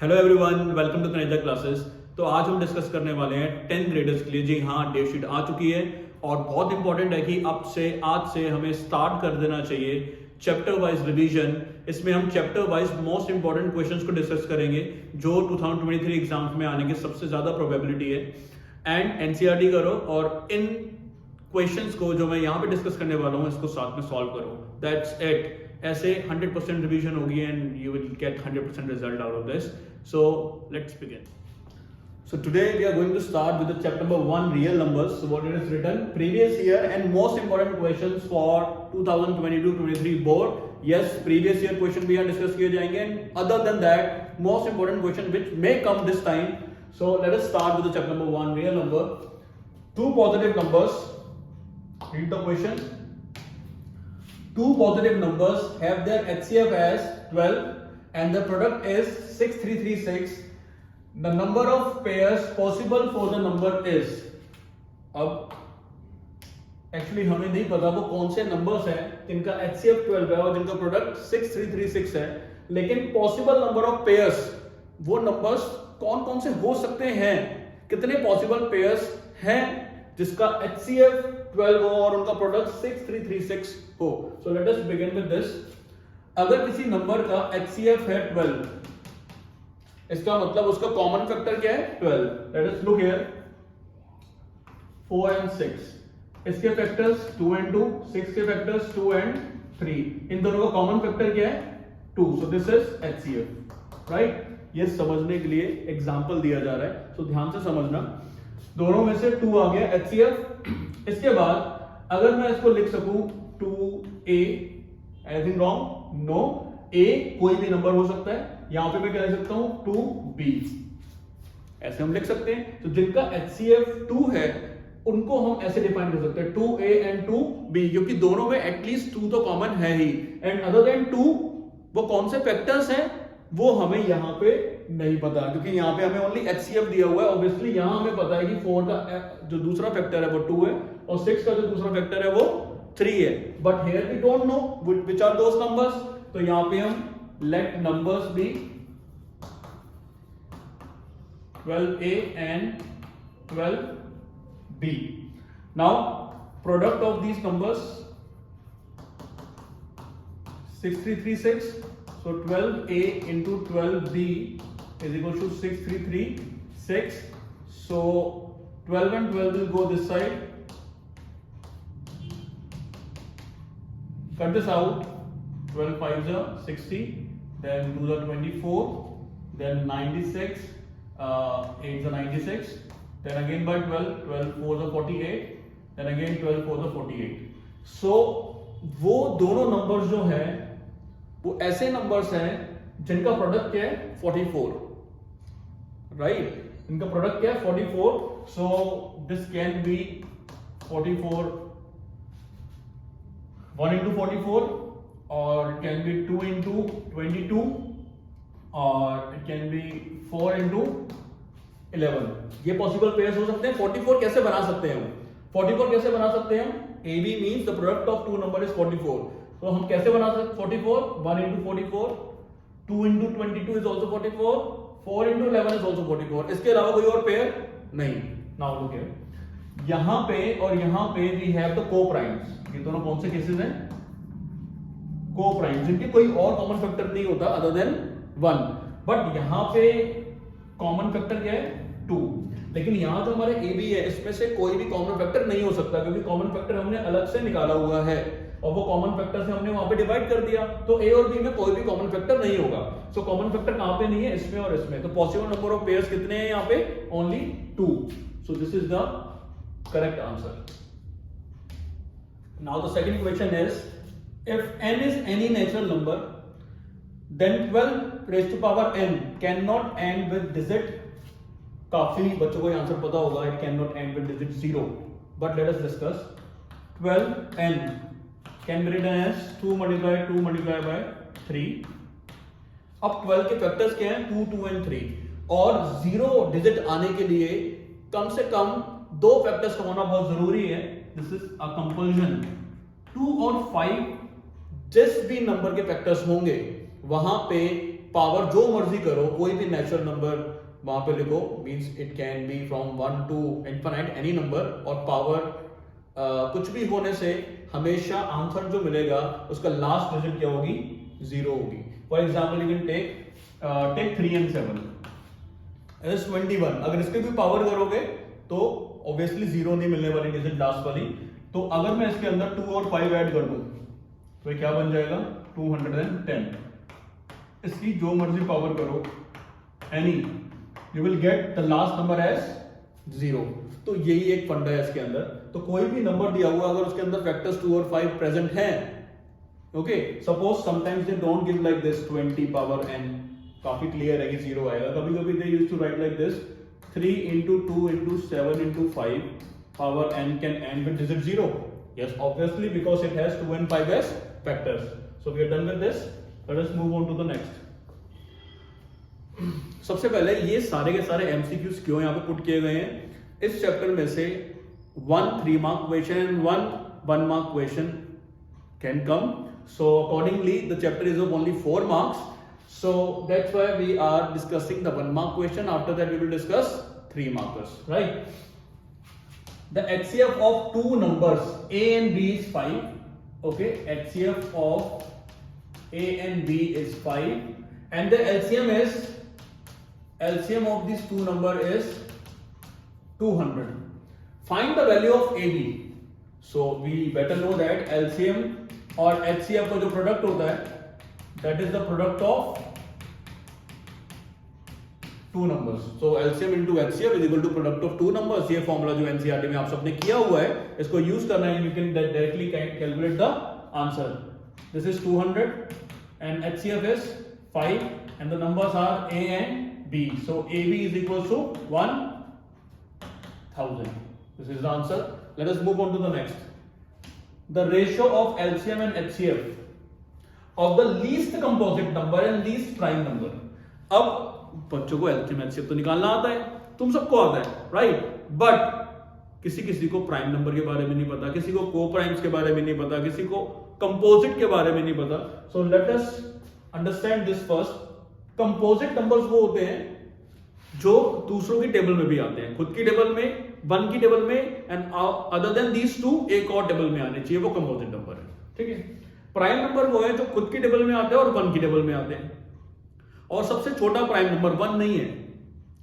Hello everyone, welcome to Taneja classes. तो आज हम डिस्कस करने वाले हैं 10th ग्रेडर्स के लिए। जी हाँ, डेट शीट आ चुकी है और बहुत इंपॉर्टेंट है कि आज से हमें स्टार्ट कर देना चाहिए चैप्टर वाइज रिवीजन। इसमें हम chapter wise most important questions को डिस्कस करेंगे जो 2023 एग्जाम्स में आने की सबसे ज्यादा प्रोबेबिलिटी है। एंड एनसीईआरटी करो और इन क्वेश्चंस को जो मैं यहाँ पे डिस्कस करने वाला हूँ इसको साथ में सॉल्व करो। That's it. ऐसे 100% रिवीजन होगी and you will gate 100% result out of this. So let's begin. So today we are going to start with the chapter number 1, real numbers. So what it is written, previous year and most important questions for 2022-23 board. Yes, previous year question भी यहाँ discuss किए जाएंगे and other than that most important question which may come this time. So let us start with the chapter number 1, real number. Two positive numbers. Read the question. Two positive numbers have their HCF as 12 and the product is 6336. The number of pairs possible for the number is. अब actually हमें नहीं पता वो कौन से numbers हैं जिनका HCF 12 है और जिनका प्रोडक्ट 6336 है, लेकिन पॉसिबल नंबर ऑफ पेयर्स, वो नंबर्स कौन कौन से हो सकते हैं, कितने पॉसिबल पेयर्स हैं जिसका HCF 12 हो और उनका प्रोडक्ट 6336 हो। सो let us begin with this. अगर किसी नंबर का HCF है 12, इसका मतलब उसका कॉमन फैक्टर क्या है 12। Let us look here 4 and 6, इसके फैक्टर्स 2 and 2, 6 के फैक्टर्स 2 and 3, इन दोनों का कॉमन फैक्टर क्या है 2। सो दिस इज HCF, राइट। ये समझने के लिए एग्जांपल दिया जा रहा है, सो ध्यान से समझना। दोनों में से 2 आ गया HCF। इसके बाद अगर मैं इसको लिख सकूं 2a, anything wrong? No. a कोई भी नंबर हो सकता है, यहां पे मैं क्या लिख सकता हूं 2b, ऐसे हम लिख सकते हैं। तो जिनका HCF 2 है उनको हम ऐसे डिफाइन कर सकते हैं 2a and 2b, क्योंकि दोनों में एटलीस्ट 2 तो कॉमन है ही। एंड अदर देन 2 वो कौन से फैक्टर्स हैं वो हमें यहाँ पे नहीं पता, क्योंकि यहाँ पे हमें ओनली HCF दिया हुआ है। ऑब्वियसली यहाँ हमें पता है कि 4 का जो दूसरा फैक्टर है वो 2 है और 6 का जो दूसरा फैक्टर है वो 3 है, but here we don't know which are those numbers. तो यहाँ पे हम let numbers be 12a and 12b. Now product of these numbers 6336. So 12a into 12b is equal to 6336. So 12 and 12 will go this side. Cut this out. 12 5s are 60, then 2s are 24, then 96, 8s are 96, then again by 12, 12 4s are 48, then again 12 4s are 48. So वो दोनों numbers जो हैं वो ऐसे numbers हैं जिनका product क्या है 44, राइट। इनका प्रोडक्ट क्या है 44। So this can be 44 1 into 44, or it can be 2 into 22, or it can be 4 into 11। ये पॉसिबल पेयर्स हो सकते हैं। 44 कैसे बना सकते हैं हम? 44 कैसे बना सकते हैं हम? AB means the product of two number is 44। तो हम कैसे बना सकते हैं 44? 1 into 44, 2 into 22 is also 44, 4 into 11 is also 44। इसके अलावा कोई और पेयर नहीं। नाउ लुक हियर, यहां पे और यहां पे वी हैव द को-प्राइम्स। ये दोनों कौन से केसेस हैं? को-प्राइम्स, जिनके कोई और कॉमन फैक्टर नहीं होता अदर देन 1, बट यहां पे कॉमन फैक्टर क्या है 2। लेकिन यहां जो हमारे AB है इसमें से कोई भी कॉमन फैक्टर नहीं हो सकता, क्योंकि कॉमन फैक्टर हमने अलग से निकाला हुआ है और वो कॉमन फैक्टर से हमने वहां पे डिवाइड कर दिया। तो A और B में कोई भी कॉमन फैक्टर नहीं होगा। सो कॉमन फैक्टर कहां पे नहीं है? इसमें और इसमें। तो पॉसिबल नंबर ऑफ पेयर्स कितने हैं यहाँ पे? Only 2। So this is the correct answer. Now the second question is, if n is any natural number, then 12 raised to power n cannot end with digit। काफी बच्चों को answer पता होगा, it cannot end with digit 0, but let us discuss। 12n can be written as 2 multiplied 2 multiplied by 3। अब 12 के factors क्या हैं? 2 2 and 3, और 0 डिजिट आने के लिए कम से कम 2 फैक्टर्स का होना बहुत जरूरी है। This is a compulsion. 2 और 5 जिस भी नंबर के फैक्टर्स होंगे वहां पे पावर जो मर्जी करो, कोई भी नेचुरल नंबर वहां पे लिखो, means it can be from 1 to infinite any number, और पावर कुछ भी होने से हमेशा आंसर जो मिलेगा उसका लास्ट डिजिट क्या होगी, 0 होगी। For example you can take 3 and 7 is 21। अगर इसके भी पावर करोगे तो ऑब्वियसली 0 नहीं मिलने वाली डिजिट लास्ट वाली। तो अगर मैं इसके अंदर 2 और 5 ऐड कर दूं तो ये क्या बन जाएगा, 210। इसकी जो मर्जी पावर करो any, you will get the last number as 0। तो यही एक फंडा है इसके अंदर। तो कोई भी नंबर दिया हुआ अगर उसके अंदर फैक्टर्स 2 और 5 प्रेजेंट हैं, okay, suppose sometimes they don't give like this 20 power n, काफी क्लियर है कि 0 आएगा। कभी कभी they used to write like this 3 into 2 into 7 into 5 power n can end with digit 0. Yes, obviously because it has 2 and 5 as factors. So we are done with this. Let us move on to the next. सबसे पहले ये सारे के सारे MCQs क्यों यहाँ पे put किए गए हैं? इस चैप्टर में से 1 3 mark question and 1 mark question can come. So accordingly the chapter is of only 4 marks. So that's why we are discussing the 1 mark question. After that we will discuss 3 markers, right? The HCF of two numbers a and b is 5. Okay, HCF of a and b is 5, and the LCM of these two number is 200. Find the value of AB. So we better know that LCM और HCF का जो product होता है that is the product of two numbers. So LCM into HCF is equal to product of two numbers. ये formula जो NCERT में आप सबने किया हुआ है, इसको यूज करना है, you can directly calculate the answer. This is 200 and HCF is 5 and the numbers are A and B. So AB is equal to 1000. This is the answer. Let us move on to the next. The ratio of LCM and HCF of the least composite number and least prime number. अब बच्चों को LCM HCF तो निकालना आता है, तुम सबको आता है, राइट? बट किसी को प्राइम नंबर के बारे में नहीं पता, किसी को को प्राइम्स के बारे में नहीं पता, किसी को कंपोजिट के बारे में नहीं पता। सो let us understand this first. Composite numbers वो होते हैं जो दूसरों की टेबल में भी आते हैं, खुद की टेबल में, 1 की टेबल में, and other than these two एक और टेबल में आने चाहिए, वो कंपोजिट नंबर है, ठीक है? प्राइम नंबर वो है जो खुद की टेबल में आते हैं और 1 की टेबल में आते हैं, और सबसे छोटा प्राइम नंबर 1 नहीं है,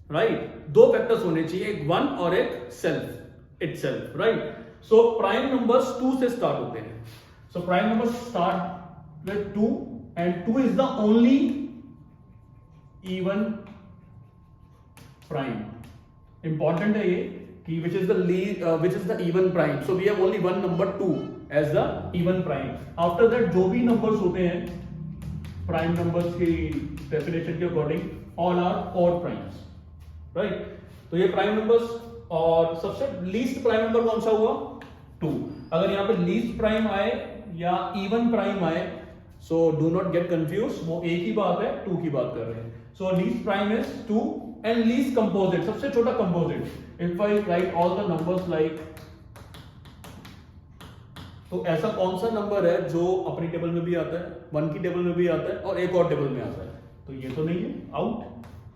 राइट? 2 फैक्टर्स होने चाहिए, एक 1 और एक self, itself, right? So prime numbers 2 से स्टार्ट होते हैं। So prime numbers start with 2 and 2 is the only even prime. Important है ये कि which is the even prime. So we have only one number 2 as the even prime. After that जो भी numbers होते हैं prime numbers की definition के according all are odd primes, right? तो ये प्राइम नंबर्स, और सबसे लीस्ट प्राइम नंबर कौन सा हुआ? 2। अगर यहाँ पे लीस्ट प्राइम आए या इवन प्राइम आए, so do not get confuse, वो एक ही बात है, 2 की बात कर रहे हैं। So least prime is 2 and least composite, सबसे छोटा composite. If I write all the numbers like, तो ऐसा कौन सा नंबर है जो अपनी टेबल में भी आता है, 1 की टेबल में भी आता है और एक और टेबल में आता है? तो ये तो नहीं है, out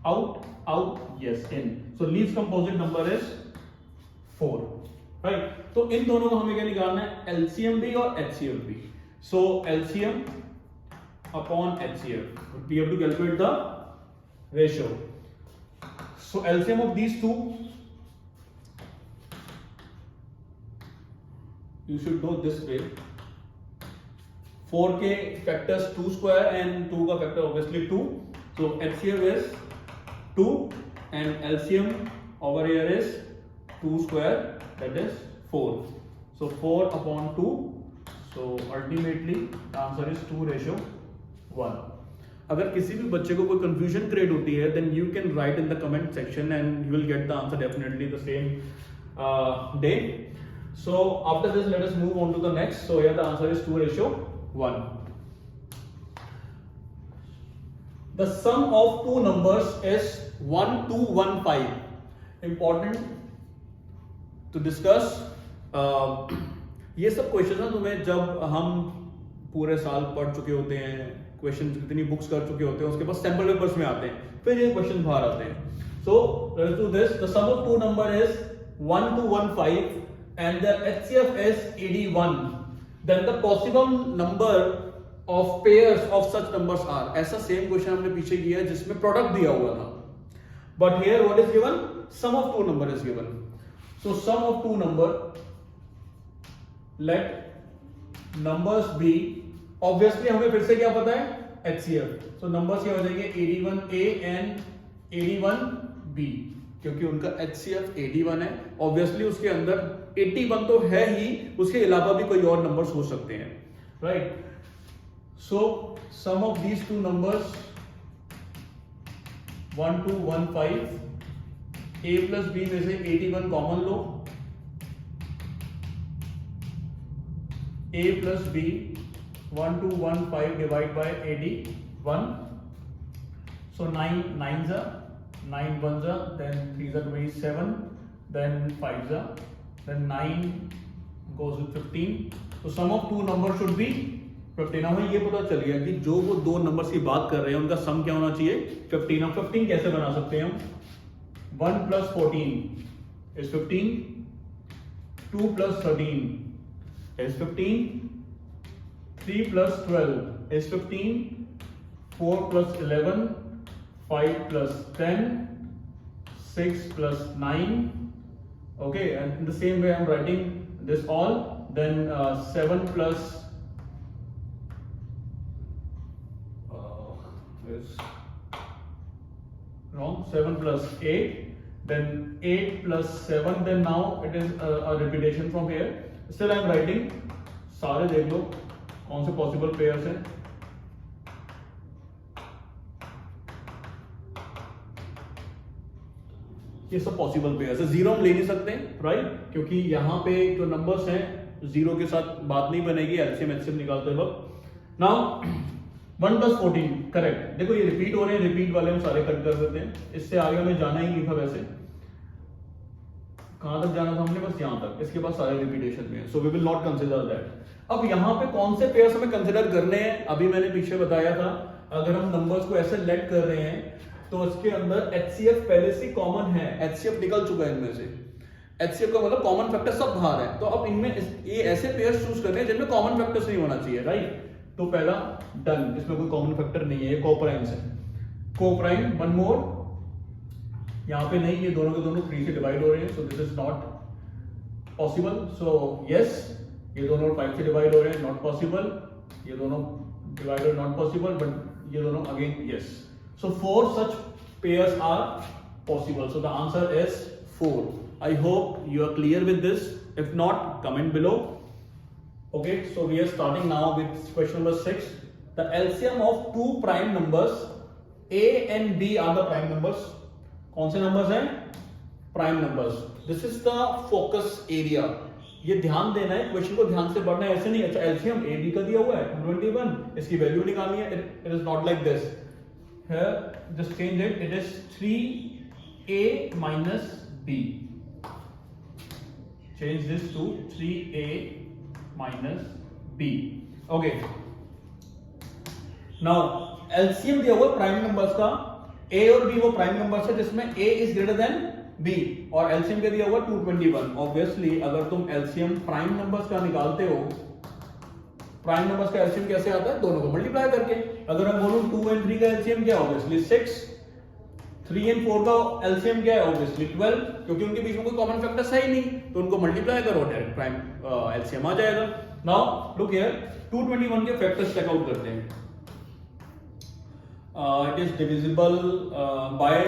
out out, yes, in. So least composite number is 4, right? तो इन दोनों को हमें क्या निकालना है? एलसीएम भी और एचसीएफ भी। So LCM upon HCF, we have to calculate the ratio. So LCM of these two, you should know this way. 4 के factors 2 square and 2 का factor obviously 2. So HCF is 2 and LCM over here is 2 square, that is 4. So 4 upon 2. So ultimately the answer is 2:1. अगर किसी भी बच्चे को कोई confusion create होती है, then you can write in the comment section and you will get the answer definitely the same day. So after this, let us move on to the next. So here the answer is 2:1. The sum of two numbers is 1215. Important to discuss. ये सब question ना तुम्हें जब हम पूरे साल पढ़ चुके होते हैं, क्वेश्चन जितनी बुक्स कर चुके होते हैं उसके पास सैंपल पेपर्स में आते हैं, फिर ये क्वेश्चन बाहर आते हैं. So let's do this. The sum of two number is 1215 and the HCF is 81. Then the possible number of pairs of such numbers are. ऐसा सेम क्वेश्चन हमने पीछे किया है जिसमें प्रोडक्ट दिया हुआ था. But here what is given? Sum of two number is given. So sum of two number. Let numbers be. Obviously हमें फिर से क्या पता है? HCF. So numbers क्या हो जाएंगे? 81A and 81B, क्योंकि उनका HCF 81 है. ऑब्वियसली उसके अंदर 81 तो है ही, उसके अलावा भी कोई और नंबर्स हो सकते हैं, right. So sum of these two numbers 1215, A plus B में से 81 कॉमन लो, A plus B 1215 divide by 81. So 9 9s are 9 1s are, then 3s are 27, then 5s are, then 9 goes with 15. So sum of two numbers should be 15. हमें ये पता चल गया कि जो वो दो नंबर्स की बात कर रहे हैं उनका सम क्या होना चाहिए? 15. अब 15 कैसे बना सकते हैं हम? 1 plus 14 is 15, 2 plus 13 is 15, 3 plus 12 is 15, 4 plus 11, 5 plus 10, 6 plus 9. Okay, and in the same way I'm writing this all. Then 7 plus is wrong. 7 plus 8. Then 8 plus 7. Then now it is a repetition from here. Still I'm writing. सारे देख लो कौन से possible pairs हैं. ये सब possible pairs है. Zero हम ले नहीं सकते, राइट, क्योंकि यहाँ पे जो नंबर्स हैं जीरो के साथ बात नहीं बनेगी एलसीएम एचसीएम निकालते वक्त. Now 1 plus 14 correct. देखो ये रिपीट हो रहे हैं, रिपीट वाले हम सारे कट कर देते हैं. इससे आगे हमें जाना ही नहीं था. वैसे कहां तक जाना था हमने? बस यहाँ तक. इसके बाद सारे रिपीटेशन में है, so we will not consider that. अब यहाँ पे कौन से पेयर्स हमें कंसिडर करने हैं? अभी मैंने पीछे बताया था, अगर हम नंबर्स को ऐसे लेट कर रहे हैं तो उसके अंदर HCF पहले से कॉमन है. HCF निकल चुका है इनमें से. HCF का मतलब कॉमन फैक्टर सब बाहर है. तो अब इनमें ये ऐसे पेयर्स चूज करने हैं जिनमें कॉमन फैक्टर्स नहीं होना चाहिए, राइट. तो पहला डन, इसमें कोई कॉमन फैक्टर नहीं है, ये कोप्राइम्स है. कोप्राइम. वन मोर, यहाँ पे नहीं, ये दोनों के दोनों 3 से डिवाइड हो रहे हैं, सो this is not possible. So yes, ये दोनों 5 से डिवाइड हो रहे हैं, नॉट पॉसिबल. ये दोनों डिवाइड नॉट पॉसिबल, बट ये दोनों again yes. So 4 such pairs are possible. So the answer is 4. I hope you are clear with this. If not, comment below. Okay, so we are starting now with question number 6. The LCM of two prime numbers A and B are the prime numbers. कौन से numbers हैं? Prime numbers. This is the focus area. ये ध्यान देना है, question को ध्यान से पढ़ना है. ऐसे नहीं अच्छा LCM A B का दिया हुआ है 21, इसकी वैल्यू निकालनी है. It is not like this. Here, just change it. It is 3A minus B. Change this to 3A minus B. Okay. Now, LCM दिया हुआ प्राइम नंबर्स का. A और B वो प्राइम नंबर्स है जिसमें A is greater than B. और LCM का दिया हुआ 221. Obviously, अगर तुम LCM प्राइम नंबर्स का निकालते हो, प्राइम नंबर्स का एलसीएम कैसे आता है? दोनों को मल्टीप्लाई करके. अगर हम बोलूं 2 and 3 का एलसीएम क्या है? ऑब्वियसली 6. 3 and 4 का एलसीएम क्या है? ऑब्वियसली 12, क्योंकि उनके बीच में कोई कॉमन फैक्टर है ही नहीं, तो उनको मल्टीप्लाई करो, डायरेक्ट प्राइम एलसीएम आ जाएगा. नाउ लुक हियर, 221 के फैक्टर्स चेक आउट करते हैं. It is divisible by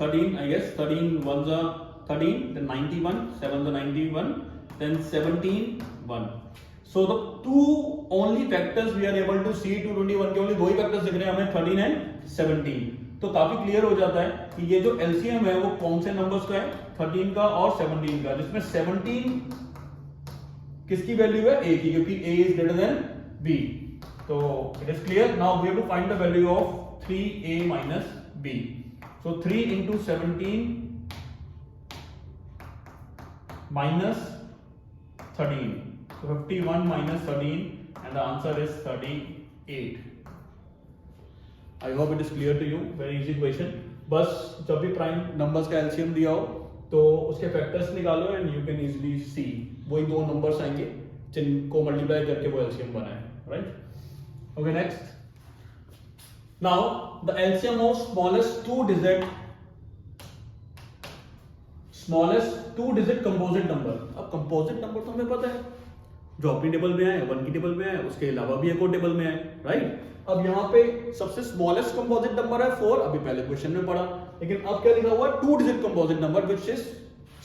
13, I guess. 13 1s are 13, then 91, 7s are 91, then 17 1. So the two only factors we are able to see 221 के only दो ही factors दिख रहे हैं हमें, 13 and 17. तो काफी क्लियर हो जाता है कि ये जो LCM है वो कौन से नंबर्स का है? 13 का और 17 का, जिसमें 17 किसकी वैल्यू है? A की, क्योंकि A is greater than B. तो it is clear. Now we have to find the value of 3A minus B. So 3 into 17 minus 13. So 51 minus 13 and the answer is 38. I hope it is clear to you, very easy question. बस जब भी prime numbers का LCM दिया हो तो उसके factors निकालो and you can easily सी वही दो नंबर्स आएंगे जिनको मल्टीप्लाई करके वो एलसीएम बना है, right. Okay next, now the LCM of smallest two digit composite number. अब कंपोजिट नंबर तो हमें पता है, जो अपनी टेबल में है 1 की टेबल में है, उसके अलावा भी एक और टेबल में है, राइट। अब यहाँ पे सबसे स्मॉलेस्ट कंपोजिट नंबर है 4, अभी पहले क्वेश्चन में पढ़ा, लेकिन अब क्या लिखा हुआ है 2 digit composite number which is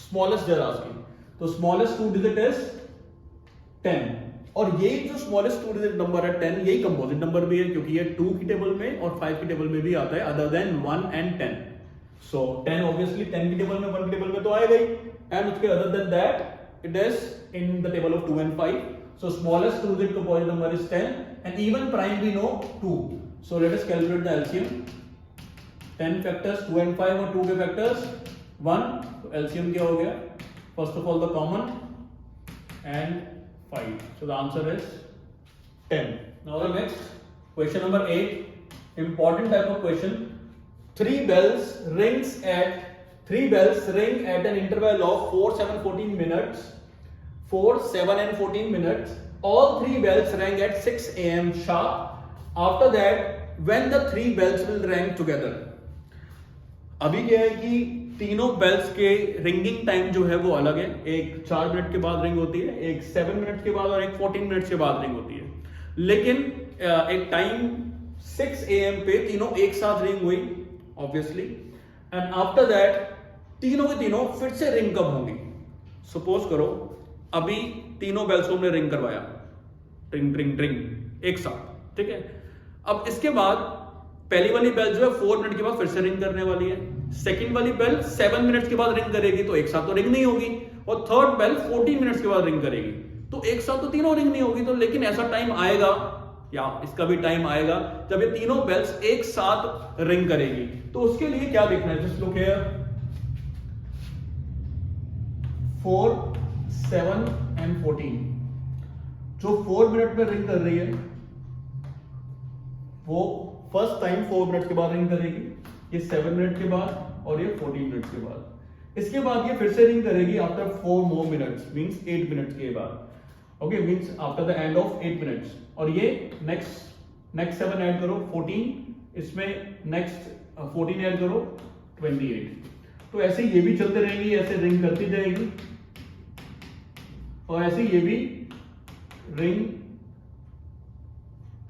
smallest they're asking. तो स्मॉलेस्ट 2 डिजिट इज 10, और ये जो स्मॉलेस्ट 2 डिजिट नंबर है 10, यही कंपोजिट नंबर भी है क्योंकि ये 2 की टेबल में और 5 की टेबल में भी आता है other than 1 and 10। So 10 obviously 10 की टेबल में 1 की टेबल में तो आएगा ही, एंड उसके other than that it is in the table of 2 and 5. So smallest 2 digit composite number is 10, and even prime we know 2. So let us calculate the LCM. 10 factors 2 and 5 और 2 के factors 1. तो LCM क्या हो गया? First of all the common and 5. So the answer is 10. Now the next question number 8, important type of question. 3 bells ring at an interval of 4, 7, 14 minutes. 4, 7 and 14 minutes. All 3 bells rang at 6 AM sharp. After that, when the 3 bells will ring together. अभी क्या है कि तीनों bells के ringing time जो है वो अलग है, एक 4 मिनट के बाद रिंग होती है, एक 7 मिनट के बाद और एक 14 मिनट के बाद रिंग होती है, लेकिन एक टाइम 6 AM पे तीनों एक साथ रिंग हुई ऑब्वियसली, एंड आफ्टर दैट तीनों के तीनों फिर से रिंग कब होंगी। सपोज करो अभी तीनों बेल्स को हमने रिंग करवाया, ट्रिंग ट्रिंग ट्रिंग एक साथ, ठीक है। अब इसके बाद पहली वाली बेल जो है 4 मिनट के बाद फिर से रिंग करने वाली है, सेकंड वाली बेल 7 मिनट के बाद रिंग करेगी तो एक साथ तो रिंग नहीं होगी, और थर्ड बेल 14 मिनट के बाद रिंग करेगी तो एक साथ तो तीनों रिंग नहीं होगी। तो लेकिन ऐसा टाइम आएगा, या इसका भी टाइम आएगा जब ये तीनों बेल्स एक साथ रिंग करेगी। तो उसके लिए क्या देखना है, जस्ट लुक हियर, 4, 7 and 14, जो 4 मिनट में रिंग कर रही है वो फर्स्ट टाइम 4 मिनट के बाद रिंग करेगी, ये 7 मिनट के बाद और ये 14 मिनट के बाद। इसके बाद ये फिर से रिंग करेगी after 4 more minutes, means 8 minute के बाद, okay, means after the end of 8 minutes. और ये नेक्स्ट 7 ऐड करो 14, इसमें नेक्स्ट 14 ऐड करो 28। तो ऐसे ये भी चलते रहेंगी, ऐसे रिंग करती जाएगी और ऐसे ये भी रिंग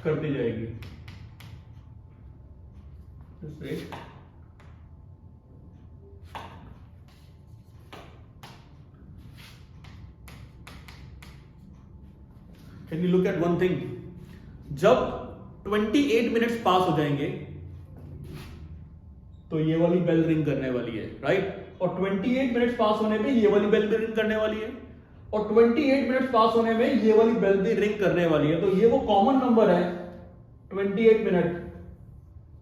करती जाएगी। Can you look at one thing, जब 28 मिनट्स पास हो जाएंगे तो ये वाली बेल रिंग करने वाली है, राइट, और 28 मिनट्स पास होने पे ये वाली बेल भी रिंग करने वाली है, और 28 मिनट्स पास होने में ये वाली बेल भी रिंग करने वाली है। तो ये वो कॉमन नंबर है 28 मिनट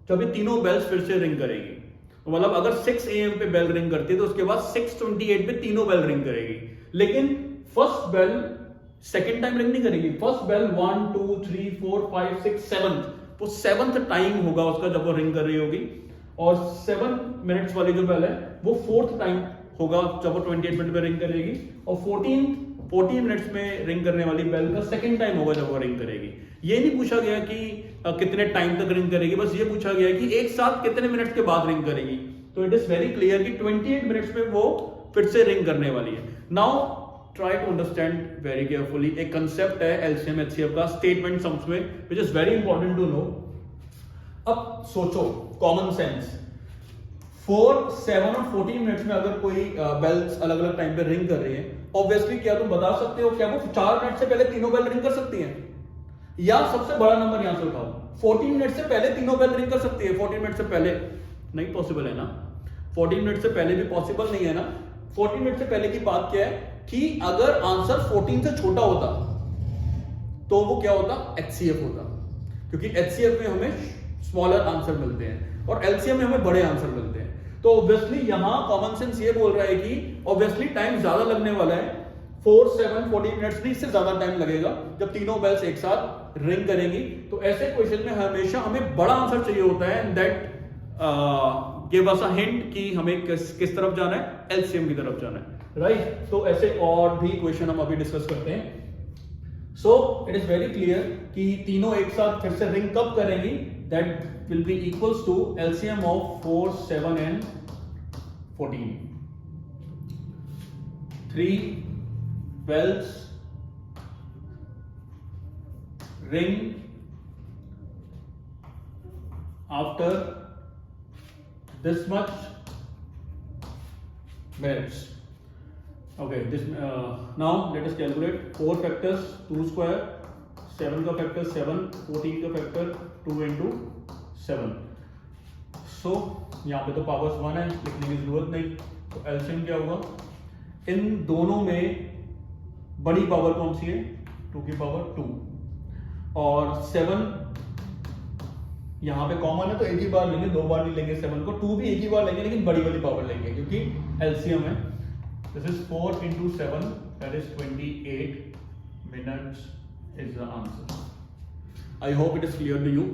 जब ये तीनों बेल्स फिर से रिंग करेगी। तो मतलब अगर 6 AM पे बेल रिंग करती है तो उसके बाद 6:28 पे तीनों बेल रिंग करेगी, लेकिन first bell second time ring नहीं करेगी, फर्स्ट बेल 1, 2, 3, 4, 5, 6, 7, वो 7th टाइम होगा उसका जब वो रिंग कर रही होगी, और 7 मिनट्स वाली जो बेल है वो 4th टाइम होगा जब वो 28 मिनट में रिंग करेगी, और 14 मिनट्स में रिंग करने वाली बेल का सेकंड टाइम होगा जब वो रिंग करेगी। ये नहीं पूछा गया कि कितने टाइम तक रिंग करेगी, बस ये पूछा गया कि एक साथ कितने मिनट के बाद रिंग करेगी। तो इट इज वेरी क्लियर कि 28 मिनट्स में वो फिर से रिंग करने वाली है। Now try to understand very carefully, एक कंसेप्ट है एलसीएम एचसीएफ का स्टेटमेंट सम्स में, which is very important to know. अब सोचो कॉमन सेंस, 4, 7 और 14 मिनट्स में अगर कोई बेल्स अलग अलग टाइम पे रिंग कर रही है, ऑब्वियसली क्या तुम बता सकते हो क्या वो 4 मिनट से पहले तीनों बेल रिंग कर सकती हैं? या सबसे बड़ा नंबर यहां से उठाओ, 14 मिनट से पहले तीनों बेल रिंग कर सकती है? 14 मिनट से पहले नहीं पॉसिबल है ना, 14 मिनट से पहले भी पॉसिबल नहीं है ना। 14 मिनट से पहले की बात क्या है कि अगर आंसर 14 से छोटा होता तो वो क्या होता, एचसीएफ होता, क्योंकि एचसीएफ में हमें स्मॉलर आंसर मिलते हैं और एलसीएम में हमें बड़े आंसर मिलते हैं। तो ऑब्वियसली यहां कॉमन सेंस ये बोल रहा है कि ऑब्वियसली टाइम ज्यादा लगने वाला है 4 7 14 मिनट्स नहीं, इससे ज्यादा टाइम लगेगा जब तीनों बेल्स एक साथ रिंग करेंगी। तो ऐसे क्वेश्चन में हमेशा हमें बड़ा आंसर चाहिए होता है, that give us a hint कि हमें किस तरफ जाना है, एलसीएम की तरफ जाना है, राइट। तो ऐसे और भी क्वेश्चन हम अभी डिस्कस करते हैं। So it is very clear कि तीनों एक साथ फिर से रिंग कब करेंगी, that will be equals to LCM of 4 7 and 14। 3 bells ring after this much minutes. Okay, this now let us calculate 4 factors 2 square, 7 का factor 7, 14 का factor 2 into 7. So यहाँ पे तो पावर्स 1 है, लिखने की जरूरत नहीं। तो एलसीएम क्या होगा, इन दोनों में बड़ी पावर कौन सी है, 2 की पावर 2, और 7 यहां पे कॉमन है तो एक ही बार लेंगे, 2 बार नहीं लेंगे 7 को, 2 भी एक ही बार लेंगे लेकिन बड़ी वाली पावर लेंगे क्योंकि एलसीएम है। This is 4 into 7, that is 28 minutes is the answer. I hope it is clear to you.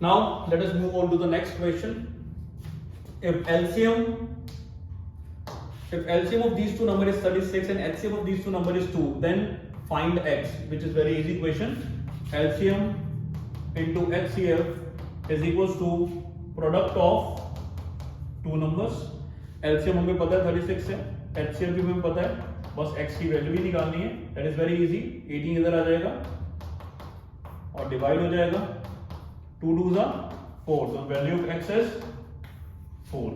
Now let us move on to the next question. If LCM of these two numbers is 36 and HCF of these two numbers is 2, then find x, which is very easy question. LCM into HCF is equals to product of two numbers. LCM हमें पता है 36 है, HCF भी हमें पता है, बस x की वैल्यू भी निकालनी है। That is very easy. 18 इधर आ जाएगा और डिवाइड हो जाएगा, 2 2s are 4, so value of x is 4.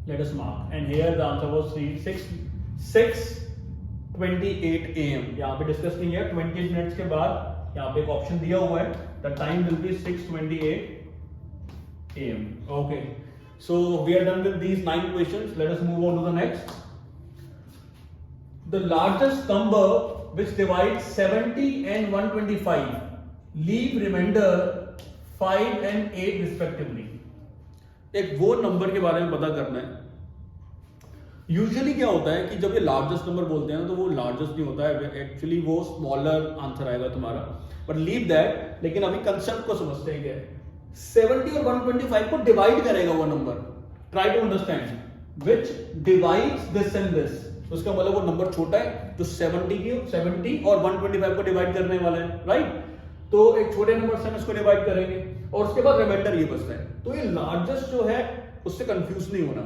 Let us mark, and here the answer was 6:28 AM. यहाँ पे डिस्कस नहीं है, 28 मिनट्स के बाद यहाँ पे एक ऑप्शन दिया हुआ है, the time will be 6:28 AM. Okay, so we are done with these 9 questions. Let us move on to the next. The largest number which divides 70 and 125, leave remainder 5 and 8 respectively. एक वो number के बारे में पता करना है। Usually क्या होता है कि जब ये लार्जेस्ट नंबर बोलते हैं ना, तो वो लार्जेस्ट नहीं होता है, एक्चुअली वो स्मॉलर आंसर आएगा तुम्हारा, बट लीव दैट। लेकिन अभी कंसेप्ट को समझते हैं क्या है। 70 और 125 को डिवाइड करेगा वो नंबर, try to understand, which divides this and this. उसका मतलब वो नंबर छोटा है जो 70 और 125 को डिवाइड करने वाला है, राइट। तो एक छोटे नंबर से हम इसको डिवाइड करेंगे और उसके बाद रिमाइंडर ये बचता है। तो ये लार्जेस्ट जो है उससे कंफ्यूज नहीं होना,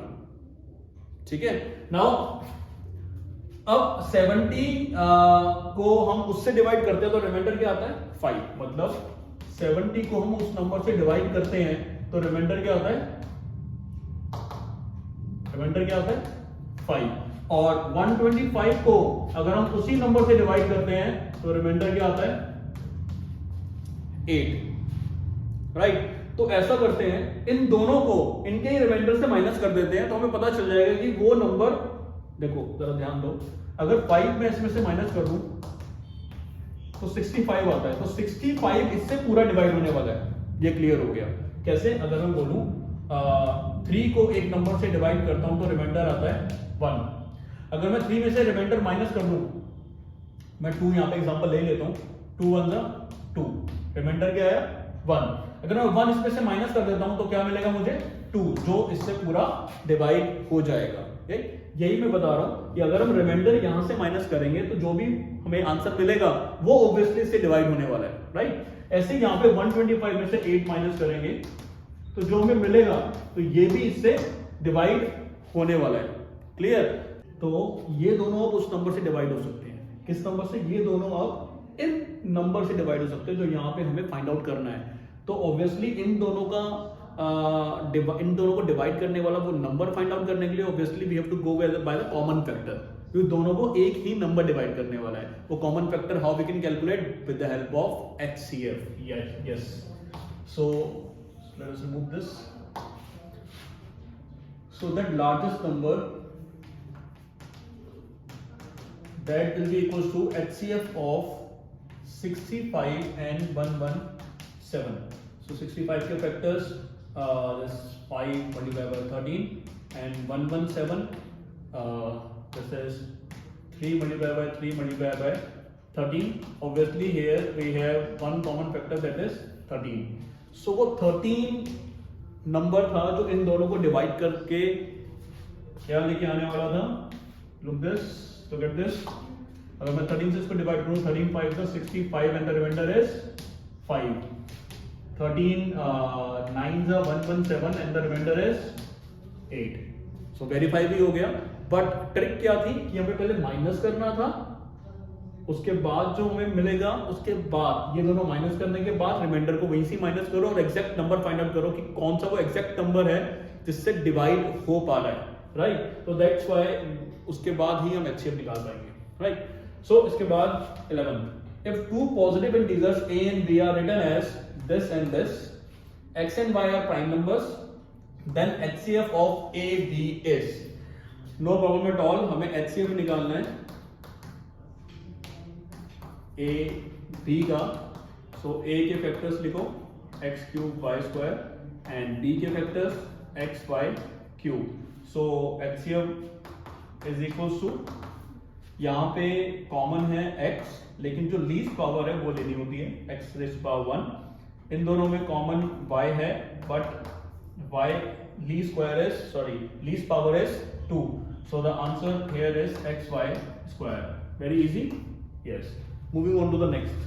ठीक है। नाउ अब 70 को हम उससे डिवाइड करते हैं तो रिमाइंडर क्या आता है, 5। मतलब 70 को हम उस नंबर से डिवाइड करते हैं तो रिमाइंडर क्या आता है, 5। और 125 को अगर हम उसी नंबर से डिवाइड करते हैं तो रिमाइंडर क्या आता है, 8, राइट। तो ऐसा करते हैं, इन दोनों को इनके ही रिमाइंडर से माइनस कर देते हैं तो हमें पता चल जाएगा कि वो नंबर, देखो जरा ध्यान दो, अगर 5 में इसमें से माइनस कर दूं तो 65 आता है। तो 65 इससे पूरा डिवाइड होने वाला है, ये क्लियर हो गया। कैसे, अगर मैं बोलूं 3 को एक नंबर से डिवाइड करता हूं तो रिमाइंडर आता है 1। अगर मैं 3 में से रिमाइंडर माइनस कर दूं, मैं 2 यहां पे एग्जांपल ले लेता हूं, 2 1 2, रिमाइंडर क्या आया, 1। अगर मैं 1 इसमें से माइनस कर देता हूं तो क्या मिलेगा मुझे, 2, जो इससे पूरा डिवाइड हो जाएगा। यही मैं बता रहा हूं कि अगर हम रिमाइंडर यहां से माइनस करेंगे तो जो भी हमें आंसर मिलेगा वो ऑब्वियसली इससे डिवाइड होने वाला है, राइट। ऐसे यहां पे 125 में से 8 माइनस करेंगे तो जो हमें मिलेगा तो ये भी इससे डिवाइड होने वाला है, क्लियर। तो ये दोनों अब उस नंबर से डिवाइड हो सकते हैं, किस नंबर से, ये दोनों अब इन नंबर से डिवाइड हो सकते हैं जो यहां पे हमें फाइंड आउट करना है। तो ऑब्वियसली इन दोनों को डिवाइड करने वाला वो नंबर फाइंड आउट करने के लिए obviously we have to go by the common factor, क्योंकि दोनों को एक ही नंबर डिवाइड करने वाला है। वो common factor how we can calculate, with the help of HCF। Yes, so let us remove this. So that largest number that will be equals to HCF of 65 and 117. So 65 के factors, this 5 multiplied by 13 and 117, this is 3 multiplied by 3 multiplied by 13. Obviously here we have one common factor, that is 13. So वो 13 number था जो इन दोनों को divide करके क्या लेके आने वाला था. Look this, look at this. अगर मैं 13 से इसको डिवाइड करूँ, 13 5 का 65 and the remainder is 5. 13 9 का 117 and the remainder is 8. So verify भी हो गया. बट ट्रिक क्या थी कि हमें पहले माइनस करना था, उसके बाद जो हमें मिलेगा उसके बाद ये दोनों माइनस करने के बाद रिमाइंडर को वहीं से माइनस करो और एग्जैक्ट नंबर फाइंड आउट करो कि कौन सा वो एग्जैक्ट नंबर है जिससे डिवाइड हो पा रहा है. राइट. तो दैट्स व्हाई उसके बाद ही हम एचसीएफ निकाल पाएंगे. राइट. सो इसके बाद 11. If two positive integers a and b are written as this and this, x and y are prime numbers, then HCF of a b is. No problem at all. हमें HCF निकालना है a b का. So a के factors लिखो x cube y square and b के factors x y cube. So HCF is equals to, यहाँ पे common है x, लेकिन जो लीस्ट पावर है वो लेनी होती है x रेज़ पावर 1. इन दोनों में कॉमन y है, but y least power is 2. So the answer here is xy square. Very easy. Yes. Moving on to the next.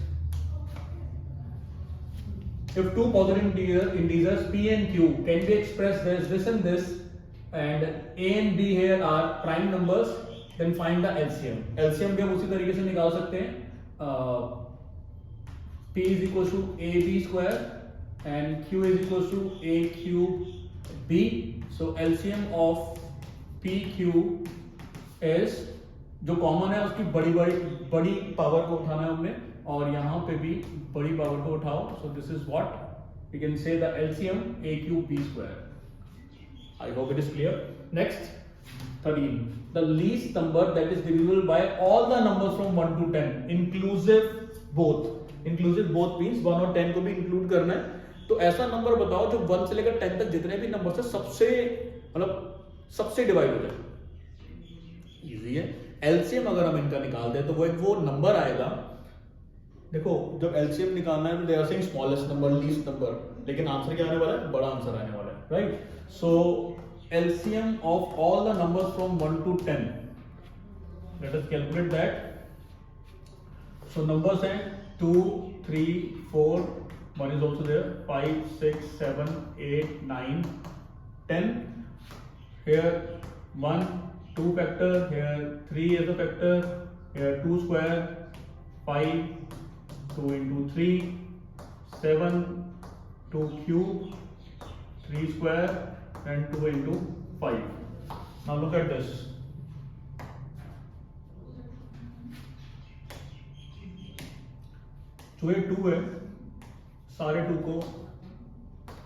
If two positive integers p and q can be expressed as this and this, and a and b here are prime numbers, then find the LCM. LCM भी हम उसी तरीके से निकाल सकते हैं. p is equals to ab square and q is equals to a cube b. So LCM of PQ is, जो common है उसकी बड़ी पावर को उठाना है हमने, और यहां पे भी बड़ी पावर को उठाओ. So this is what we can say the LCM a cube b square. I hope it is clear. Next, 13. The least number that is divisible by all the numbers from 1 to 10, inclusive both. Inclusive both means 1 और 10 को भी include करना है. तो ऐसा number बताओ जो 1 से लेकर 10 तक जितने भी नंबर से सबसे डिवाइड हो जाए. इजी है. एलसीएम अगर हम इनका निकाल दें तो वो नंबर आएगा. देखो जब एलसीएम निकालना है तो they are saying smallest number, least number, लेकिन आंसर क्या आने वाला है? बड़ा आंसर आने वाला है. Right. So LCM of all the numbers from 1 to 10, let us calculate that. So numbers हैं 2 3 4, one is also there, 5 6 7 8 9 10. Here 1 2 factor, here 3 as a factor, here 2 square, 5 2 into 3 7 2 cube 3 square and 2 into 5. Now look at this. जो ये 2 है, सारे 2 को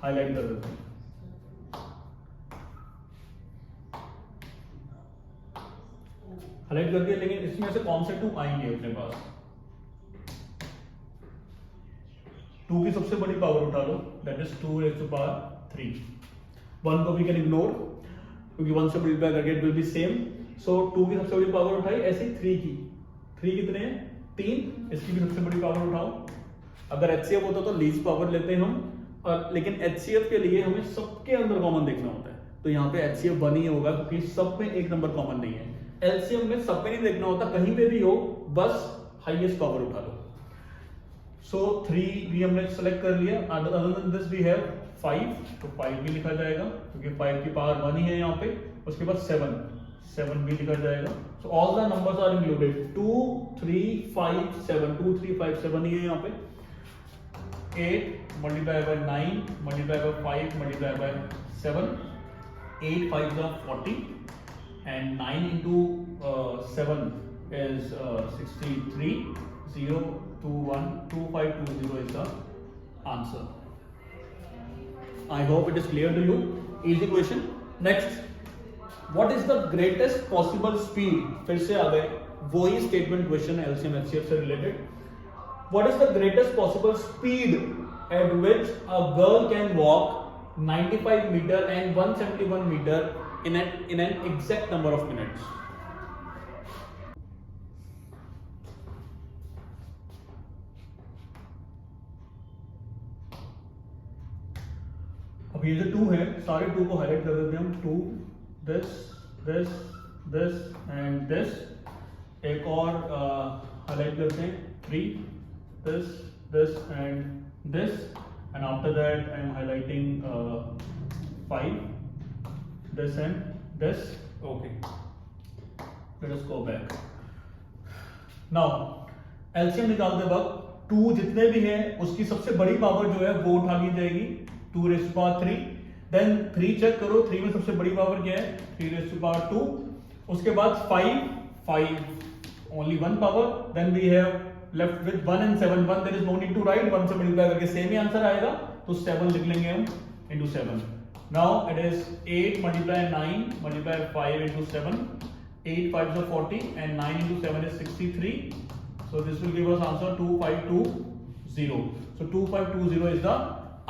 highlight कर देते हैं. Highlight कर दिया, लेकिन इसमें से कौन से 2 आएंगे अपने पास? 2 की सबसे बड़ी पावर उठा लो, that is 2 raised to power 3. 1 को वी कैन इग्नोर क्योंकि 1 से मल्टीप्लाई करके इट विल बी सेम. सो 2 की सबसे बड़ी पावर उठाई. ऐसे 3 की. 3 कितने हैं? 3. इसकी भी सबसे बड़ी पावर उठाओ. अगर HCF होता तो लीस्ट पावर लेते हैं हम, और लेकिन HCF के लिए हमें सबके अंदर कॉमन देखना होता है. तो यहाँ पे HCF 1 ही होगा क्योंकि सब में एक नंबर कॉमन नहीं है. LCM में सब में नहीं देखना होता, कहीं पे भी हो, बस हाईएस्ट पावर उठा लो. सो 3 भी हमने सेलेक्ट कर लिया. Other than this we have 5, तो 5 भी लिखा जाएगा क्योंकि 5 की पावर 1 ही है यहाँ पे. उसके बाद 7 भी लिखा जाएगा. So all the numbers are included. 2 3 5 7 2 3 5 7 ही है यहाँ पे. 8 multiplied by 9 multiplied by 5 multiplied by 7. 8 5s are 40 and 9 into 7 is 63. 0 2 1 2 5 2 0 is the answer. I hope it is clear to you. Easy question. Next, what is the greatest possible speed? फिर से आ गए वही statement question LCM HCF से related. What is the greatest possible speed at which a girl can walk 95 meter and 171 meter in an exact number of minutes? अब ये जो 2 है, सारे 2 को हाईलाइट कर देते हैं हम, 2, this this this and this. एक और हाईलाइट करते हैं, 3, this this and this, and after that I am highlighting 5, this and this. Okay, let us go back. Now LCM निकालते वक्त 2 जितने भी हैं उसकी सबसे बड़ी पावर जो है वो उठा ली जाएगी, 2 raised to power 3. Then 3 check करो, 3 में सबसे बड़ी पावर क्या है, 3 raised to power 2. उसके बाद 5 only 1 power. Then we have left with 1 and 7. 1 there is no need to write, 1 से मल्टीप्लाई करके सेम ही आंसर आएगा, तो 7 लिख लेंगे हम into 7. Now it is 8 multiply 9 multiply 5 into 7. 8 5s are 40 and 9 into 7 is 63. So this will give us answer 2520. So 2520 is the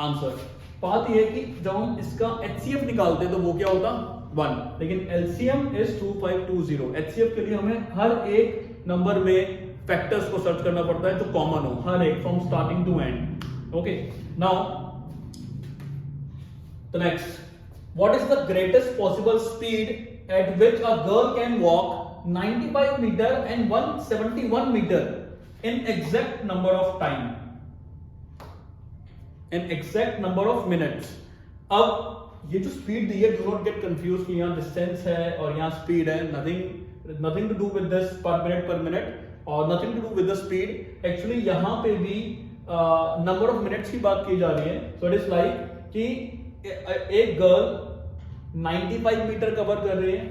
answer. बात ये है कि जब हम इसका HCF निकालते हैं तो वो क्या होता 1, लेकिन LCM is 2520. HCF के लिए हमें हर एक नंबर में फैक्टर्स को सर्च करना पड़ता है जो कॉमन हो, हर एक from starting to end. Okay, now the next, what is the greatest possible speed at which a girl can walk 95 meter and 171 meter in exact number of time, in exact number of minutes. अब ये जो speed दी है, do not get confused कि यहाँ distance है और यहाँ speed है, nothing to do with this per minute और nothing to do with the speed. Actually यहाँ पे भी number of minutes की बात की जा रही है. So it is like कि एक गर्ल 95 मीटर कवर कर रही है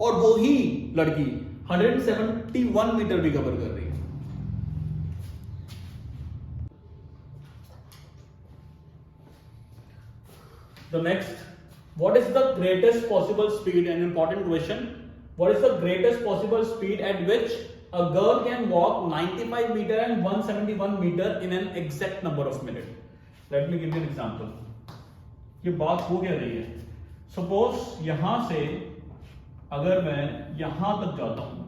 और वो ही लड़की 171 मीटर भी कवर कर रही है. The next, what is the greatest possible speed? An important question. What is the greatest possible speed at which a girl can walk 95 meter and 171 meter in an exact number of minutes? Let me give you an example. ये बात हो क्या रही है, suppose यहां से अगर मैं यहां तक जाता हूं,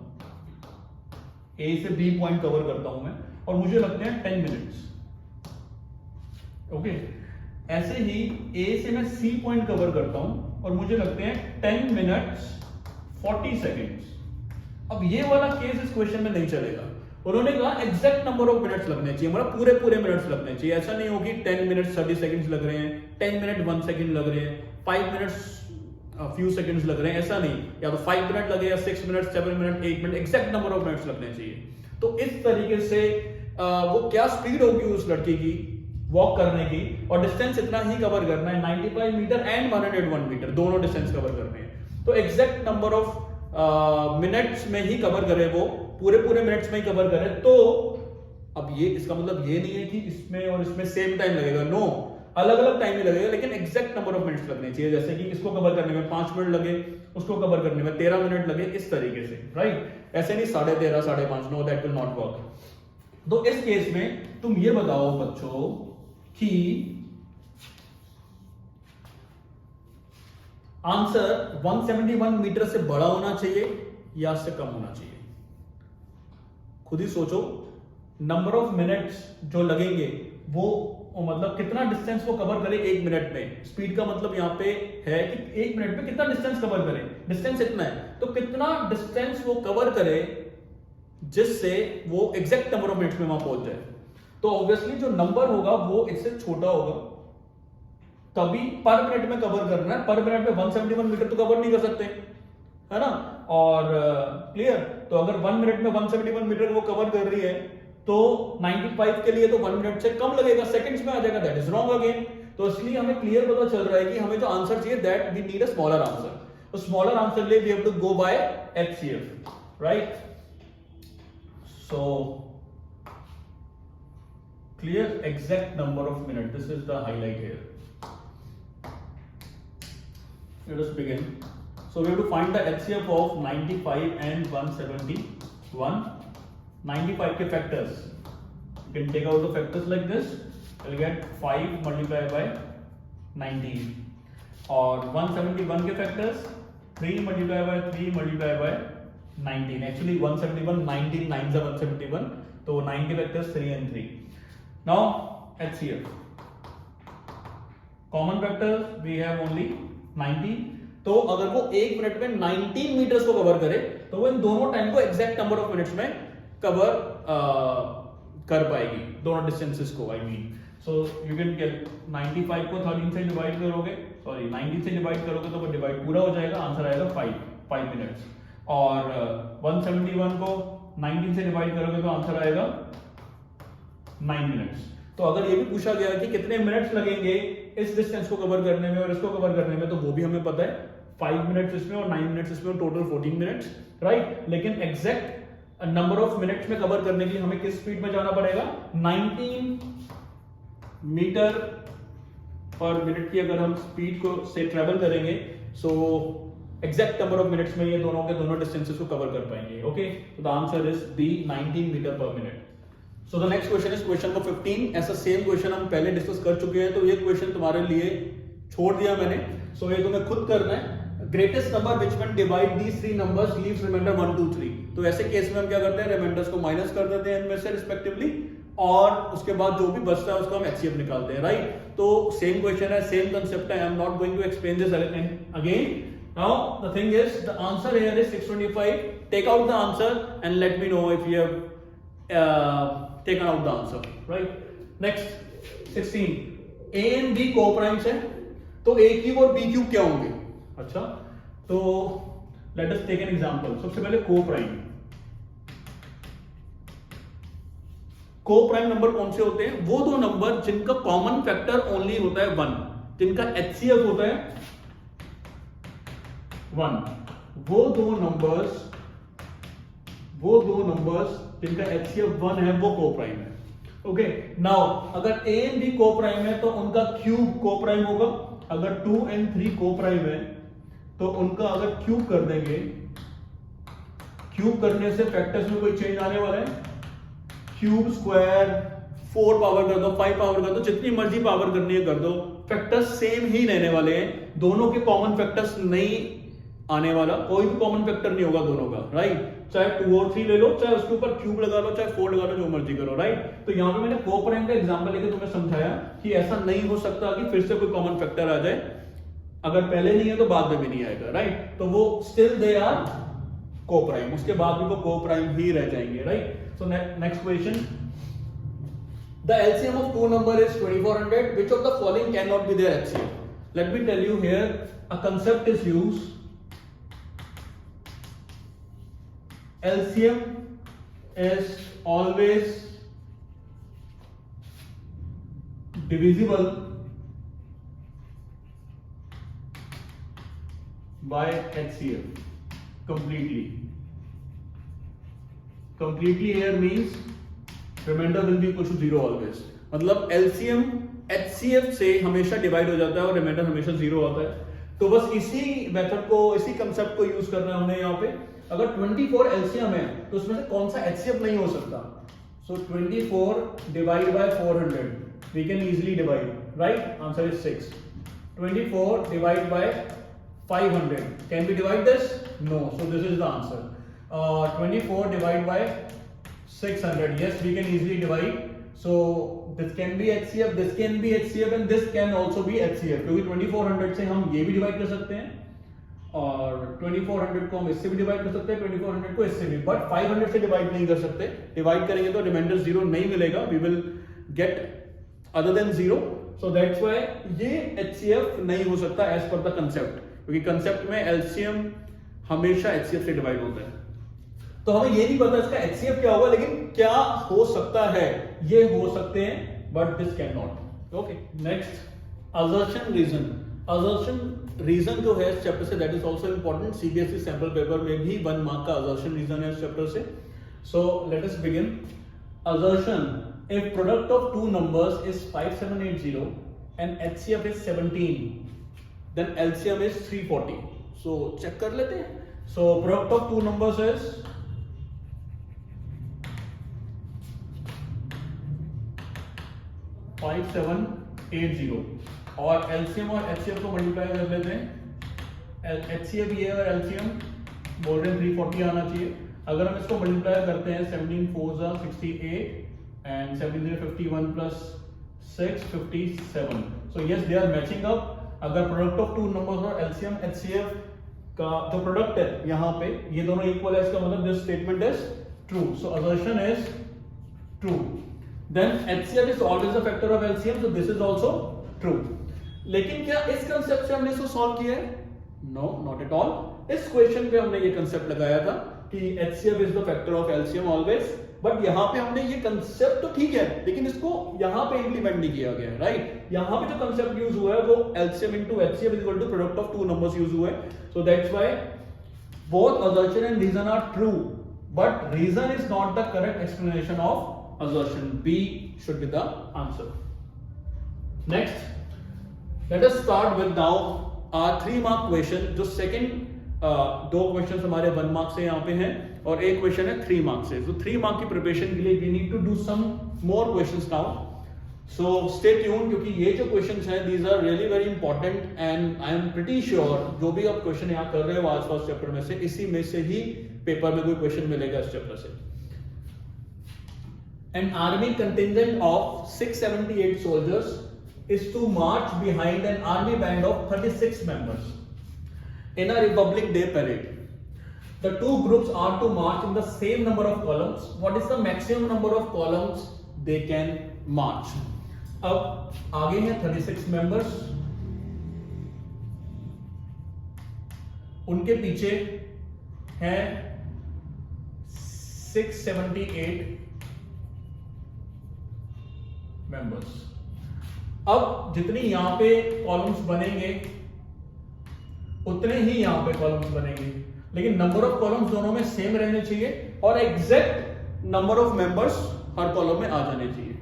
A से B पॉइंट कवर करता हूं मैं, और मुझे लगते हैं 10 मिनट्स. ओके, ऐसे ही A से मैं C पॉइंट कवर करता हूं और मुझे लगते हैं 10 मिनट्स 40 सेकेंड्स. अब ये वाला केस इस क्वेश्चन में नहीं चलेगा. उन्होंने कहा एग्जैक्ट नंबर ऑफ मिनट्स लगने चाहिए, मतलब पूरे मिनट्स लगने चाहिए. ऐसा नहीं हो कि 10 मिनट्स 30 सेकंड्स लग रहे हैं, 10 मिनट 1 सेकंड लग रहे हैं, 5 मिनट्स फ्यू सेकंड्स लग रहे हैं, ऐसा नहीं. या तो 5 मिनट लगे या 6 minute 7 minute 8 minute, exact number of minutes लगने चाहिए. तो इस तरीके से वो क्या स्पीड होगी उस लड़की की वॉक करने की, और डिस्टेंस इतना ही कवर करना है, 95 मीटर एंड 101 मीटर, दोनों डिस्टेंस कवर करने हैं. तो एग्जैक्ट नंबर ऑफ मिनट्स में ही कवर करे, वो पूरे मिनट्स में ही कवर करे. तो अब ये इसका मतलब ये नहीं है कि इसमें और इसमें सेम टाइम लगेगा, नो, अलग अलग टाइम ही लगेगा, लेकिन एग्जैक्ट नंबर ऑफ मिनट्स लगने चाहिए. जैसे कि इसको कवर करने में 5 मिनट लगे, उसको कवर करने में 13 मिनट लगे, इस तरीके से, राइट. ऐसे नहीं 13.5 5.5, no, that will not work. तो इस केस में तुम ये बताओ बच्चों कि आंसर 171 मीटर से बड़ा होना चाहिए या से कम होना चाहिए. खुद ही सोचो. नंबर ऑफ मिनट्स जो लगेंगे वो मतलब कितना डिस्टेंस वो कवर करे 1 मिनट में. स्पीड का मतलब यहां पे है कि 1 मिनट में कितना डिस्टेंस कवर करे, डिस्टेंस इतना है, तो कितना डिस्टेंस वो कवर करे जिससे वो एग्जैक्ट नंबर ऑफ मिनट्स में वहां पहुंच जाए. तो ऑब्वियसली जो नंबर होगा वो इससे छोटा होगा, तभी पर मिनट में कवर करना है. पर मिनट में 171 मीटर तो कवर नहीं कर सकते, है ना. और क्लियर. तो अगर 1 मिनट में 171 मीटर वो कवर कर रही है तो 95 के लिए तो 1 मिनट से कम लगेगा, सेकंड्स में आ जाएगा. That is wrong again. तो इसलिए हमें क्लियर पता चल रहा है कि हमें जो आंसर चाहिए that we need a smaller answer. तो स्मॉलर आंसर लिए we have to go by HCF, right. So clear, exact number of minute, this is the highlight here. Let us begin. So we have to find the HCF of 95 and 171. 95 के factors. You can take out the factors like this. You'll get 5 multiplied by 19. और 171 के factors 3 multiplied by 3 multiplied by 19. Actually 171 19 9 is 171. तो 90 factors 3 and 3. Now HCF. Common factor we have only 19। तो अगर वो 1 minute में 19 metres को cover करे तो वो इन दोनों टाइम को एग्जैक्ट नंबर ऑफ मिनट्स में कवर कर पाएगी, दोनों डिस्टेंसेस को। I mean so you can get 95 को 13 से डिवाइड करोगे, सॉरी 90 से डिवाइड करोगे तो वो डिवाइड पूरा हो जाएगा, आंसर आएगा 5 मिनट्स। और 171 को 19 से डिवाइड करोगे तो आंसर आएगा 9 मिनट्स। तो अगर ये भी पूछा गया कि कितने मिनट्स लगेंगे इस डिस्टेंस को कवर करने में और इसको कवर करने में, तो वो भी हमें पता है 5 मिनट्स इसमें और 9 मिनट्स इसमें, टोटल 14 मिनट्स, राइट। लेकिन एग्जैक्ट नंबर ऑफ मिनट्स में कवर करने के लिए हमें किस स्पीड में जाना पड़ेगा, 19 मीटर पर मिनट की अगर हम स्पीड को से ट्रेवल करेंगे, so exact number of minutes में ये दोनों के दोनों डिस्टेंसेस को कवर कर पाएंगे। ओके, तो the answer is D 19 metre per minute. So the next question is question number 15। ऐसा सेम क्वेश्चन हम पहले डिस्कस कर चुके हैं, तो ये क्वेश्चन तुम्हारे लिए छोड़ दिया मैंने, सो ये तुम्हें खुद करना है। Greatest number which when divide these three numbers leaves remainder 1 2 3। तो ऐसे केस में हम क्या करते हैं, रिमाइंडर्स को माइनस कर देते हैं इनमें से रिस्पेक्टिवली, और उसके बाद जो भी बचता है उसको हम एचसीएफ निकालते हैं, राइट। तो सेम क्वेश्चन है, सेम कंसेप्ट है, I am not going to explain this again. Now the thing is the answer here is 625। Take out the answer and let me know if you have taken out the answer, right? Next 16, a and b co-primes है, तो a cube और b cube क्या होंगे? अच्छा, तो let us take an example. सबसे पहले co-prime। co-prime number कौन से होते हैं? वो दो नंबर जिनका कॉमन फैक्टर ओनली होता है 1, जिनका HCF होता है 1। वो दो नंबर्स जिनका HCF 1 है वो कोप्राइम है। ओके, नाउ अगर A एंड B कोप्राइम है तो उनका क्यूब कोप्राइम होगा। अगर 2 and 3 कोप्राइम है तो उनका अगर क्यूब कर देंगे, क्यूब करने से फैक्टर्स में कोई चेंज आने वाला है? क्यूब स्क्वायर 4 पावर कर दो, 5 पावर कर दो, जितनी मर्जी पावर करनी है कर दो, फैक्टर्स सेम ही रहने वाले हैं। दोनों के कॉमन फैक्टर्स नहीं आने वाला, कोई भी कॉमन फैक्टर नहीं होगा दोनों का, राइट। चाहे 2 और 3 ले लो, चाहे उसके ऊपर क्यूब लगा लो, चाहे 4 लगा लो, जो मर्जी करो, राइट। तो यहाँ पे मैंने कोप्राइम का एग्जांपल लेके तुम्हें समझाया कि ऐसा नहीं हो सकता कि फिर से कोई कॉमन फैक्टर आ जाए, अगर पहले नहीं है तो बाद में भी नहीं आएगा, राइट। तो वो स्टिल दे आर कोप्राइम, उसके बाद भी वो कोप्राइम ही रह जाएंगे, right. So next question, the LCM of two number is 2400, which of the following can not be their HCF. Let me tell you here a concept is used. LCM is always divisible by HCF completely. Completely here means remainder will be equal to 0 always. मतलब LCM HCF से हमेशा divide हो जाता है और reminder हमेशा 0 आता है। तो बस इसी मेथड को, इसी कंसेप्ट को यूज करना है हमने यहाँ पे। अगर 24 एलसीएम है तो उसमें से कौन सा एचसीएफ नहीं हो सकता? So 24 divide by 400 we can easily divide, right. Answer is 6। 24 divide by 500 can be divide this? No, so this is the answer. 24 divide by 600, yes we can easily divide, so this can be HCF, this can be HCF and this can also be HCF, क्योंकि 2400 से हम ये भी divide कर सकते हैं और 2400 को हम इससे भी डिवाइड कर सकते हैं, 2400 को इससे भी, बट 500 से डिवाइड नहीं कर सकते। डिवाइड करेंगे तो रिमाइंडर 0 नहीं मिलेगा, we will get other than 0, so that's why ये HCF नहीं हो सकता एज पर द कंसेप्ट, क्योंकि कंसेप्ट में LCM हमेशा HCF से डिवाइड होता है। तो हमें ये नहीं पता इसका HCF क्या होगा, लेकिन क्या हो सकता है, ये हो सकते हैं, but this can not. Okay, next assertion reason. Assertion reason जो है इस चैप्टर से, that is also important. CBSE sample paper में भी 1 मार्क का असर्शन रीजन है इस चैप्टर से। So let us begin. Assertion, if product of two numbers is 5780 and HCF is 17, then LCM is 340। So check कर लेते हैं। So product of two numbers is 5780 और LCM और HCF को मल्टीप्लाई कर लेते हैं। HCF ये और LCM मोर देन 340 आना चाहिए। अगर हम इसको मल्टीप्लाई करते हैं 17 4 68 and 7 51 plus 657. So yes, they are matching up. अगर प्रोडक्ट ऑफ टू नंबर्स और एलसीएम एचसीएफ का जो प्रोडक्ट है यहाँ पे ये दोनों इक्वल है, इसका मतलब this statement is true. So assertion is true. Then HCF is always a factor of LCM, so this is also true. लेकिन क्या इस कंसेप्ट से हमने इसको सॉल्व किया है? No, not at all. इस क्वेश्चन पे हमने ये कंसेप्ट लगाया था कि HCF is the factor of LCM always, but यहाँ पे हमने ये कंसेप्ट तो ठीक है लेकिन इसको यहाँ पे इंप्लीमेंट नहीं किया गया है, राइट? यहाँ पे जो कंसेप्ट यूज हुआ है वो LCM into HCF is equal to product of two numbers use हुआ है. So that's why both assertion and reason are true, but reason is not the correct explanation of assertion. B should be the answer. Next, let us start with now our 3-mark question. जो second दो question हमारे 1 mark से यहाँ पे हैं और एक question है 3 मार्क से. तो 3 मार्क की प्रिपरेशन के लिए we need to do some more questions now. So stay tune, क्योंकि ये जो क्वेश्चंस हैं these are really very important and I am pretty sure जो भी आप क्वेश्चन यहाँ कर रहे हो आज फर्स्ट चैप्टर में से, इसी में से ही पेपर में कोई क्वेश्चन मिलेगा इस चैप्टर से. An army contingent of 678 soldiers is to march behind an army band of 36 members in a Republic Day parade. The two groups are to march in the same number of columns. What is the maximum number of columns they can march? अब आगे हैं 36 members, उनके पीछे हैं 678 members. अब जितनी यहां पे कॉलम्स बनेंगे उतने ही यहां पे कॉलम्स बनेंगे, लेकिन नंबर ऑफ कॉलम्स दोनों में सेम रहने चाहिए और एग्जैक्ट नंबर ऑफ मेंबर्स हर कॉलम में आ जाने चाहिए.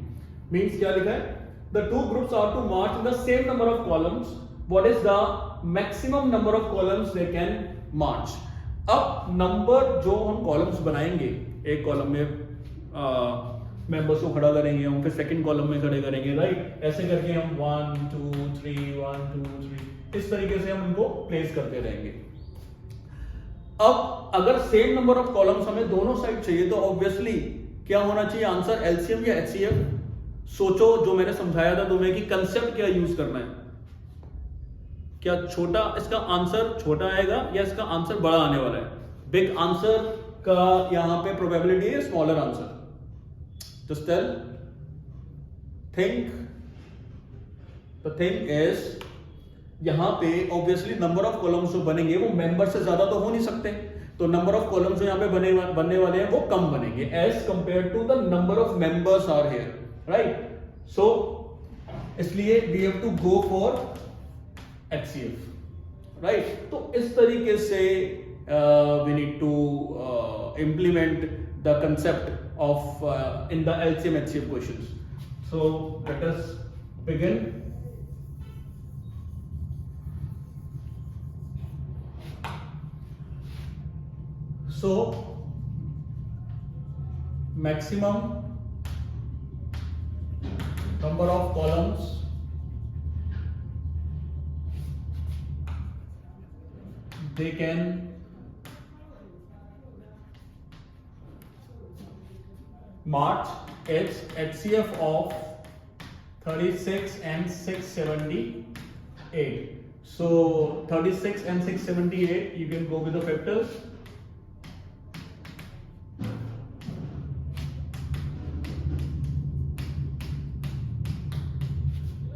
मींस क्या लिखा है? The two groups are to march in the same number of columns. What is the maximum number of columns they can march? अब नंबर जो हम कॉलम्स बनाएंगे, एक कॉलम में मेंबर्स को खड़ा करेंगे हम, फिर सेकंड कॉलम में खड़े करेंगे, राइट? ऐसे करके हम 1 2 3 1 2 3 इस तरीके से हम उनको प्लेस करते रहेंगे. अब अगर सेम नंबर ऑफ कॉलम्स हमें दोनों साइड चाहिए तो ऑब्वियसली क्या होना चाहिए आंसर? एलसीएम या एचसीएफ? सोचो, जो मैंने समझाया था तुम्हें कि कंसेप्ट क्या यूज करना है. क्या छोटा इसका आंसर छोटा आएगा या इसका आंसर बड़ा आने वाला है? बिग आंसर का यहां पे प्रोबेबिलिटी है, smaller answer. Just tell. Think. The thing is, यहां पे ऑब्वियसली नंबर ऑफ कॉलम्स जो बनेंगे वो मेंबर से ज्यादा तो हो नहीं सकते, तो नंबर ऑफ कॉलम्स जो यहां पे बनने वाले हैं वो कम बनेंगे as compare to the number of members are here, right? So इसलिए we have to go for HCF, right? तो इस तरीके से we need to implement the concept of in the LCM HCF questions. So let us begin. So maximum number of columns they can march is HCF of 36 and 678. So 36 and 678, you can go with the factors.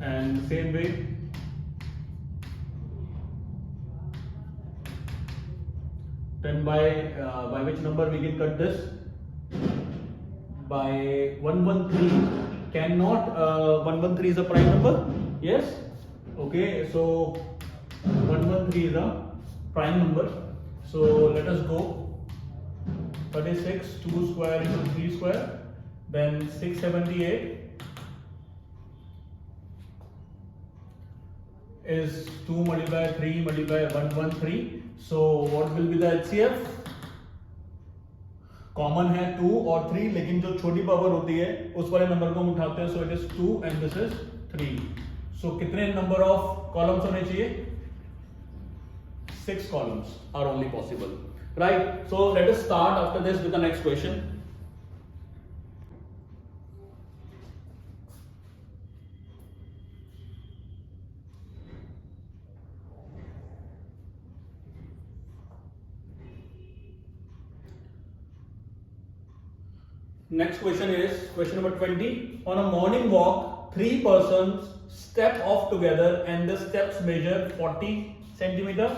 And same way, then by which number we can cut this? By 113. Cannot 113 is a prime number? Yes. Okay, so 113 is a prime number. So let us go. 36 2 square into 3 square, then 678 is 2 multiplied by 3 multiplied by 113. So what will be the HCF? Common है 2 और 3, लेकिन जो छोटी power होती है उस वाले number को हम उठाते हैं. So it is 2 and this is 3. So कितने नंबर ऑफ कॉलम्स होने चाहिए? 6 columns are only possible, right? So let us start after this with the next question. Next question is question number 20. On a morning walk, 3 persons step off together and the steps measure 40 centimeter,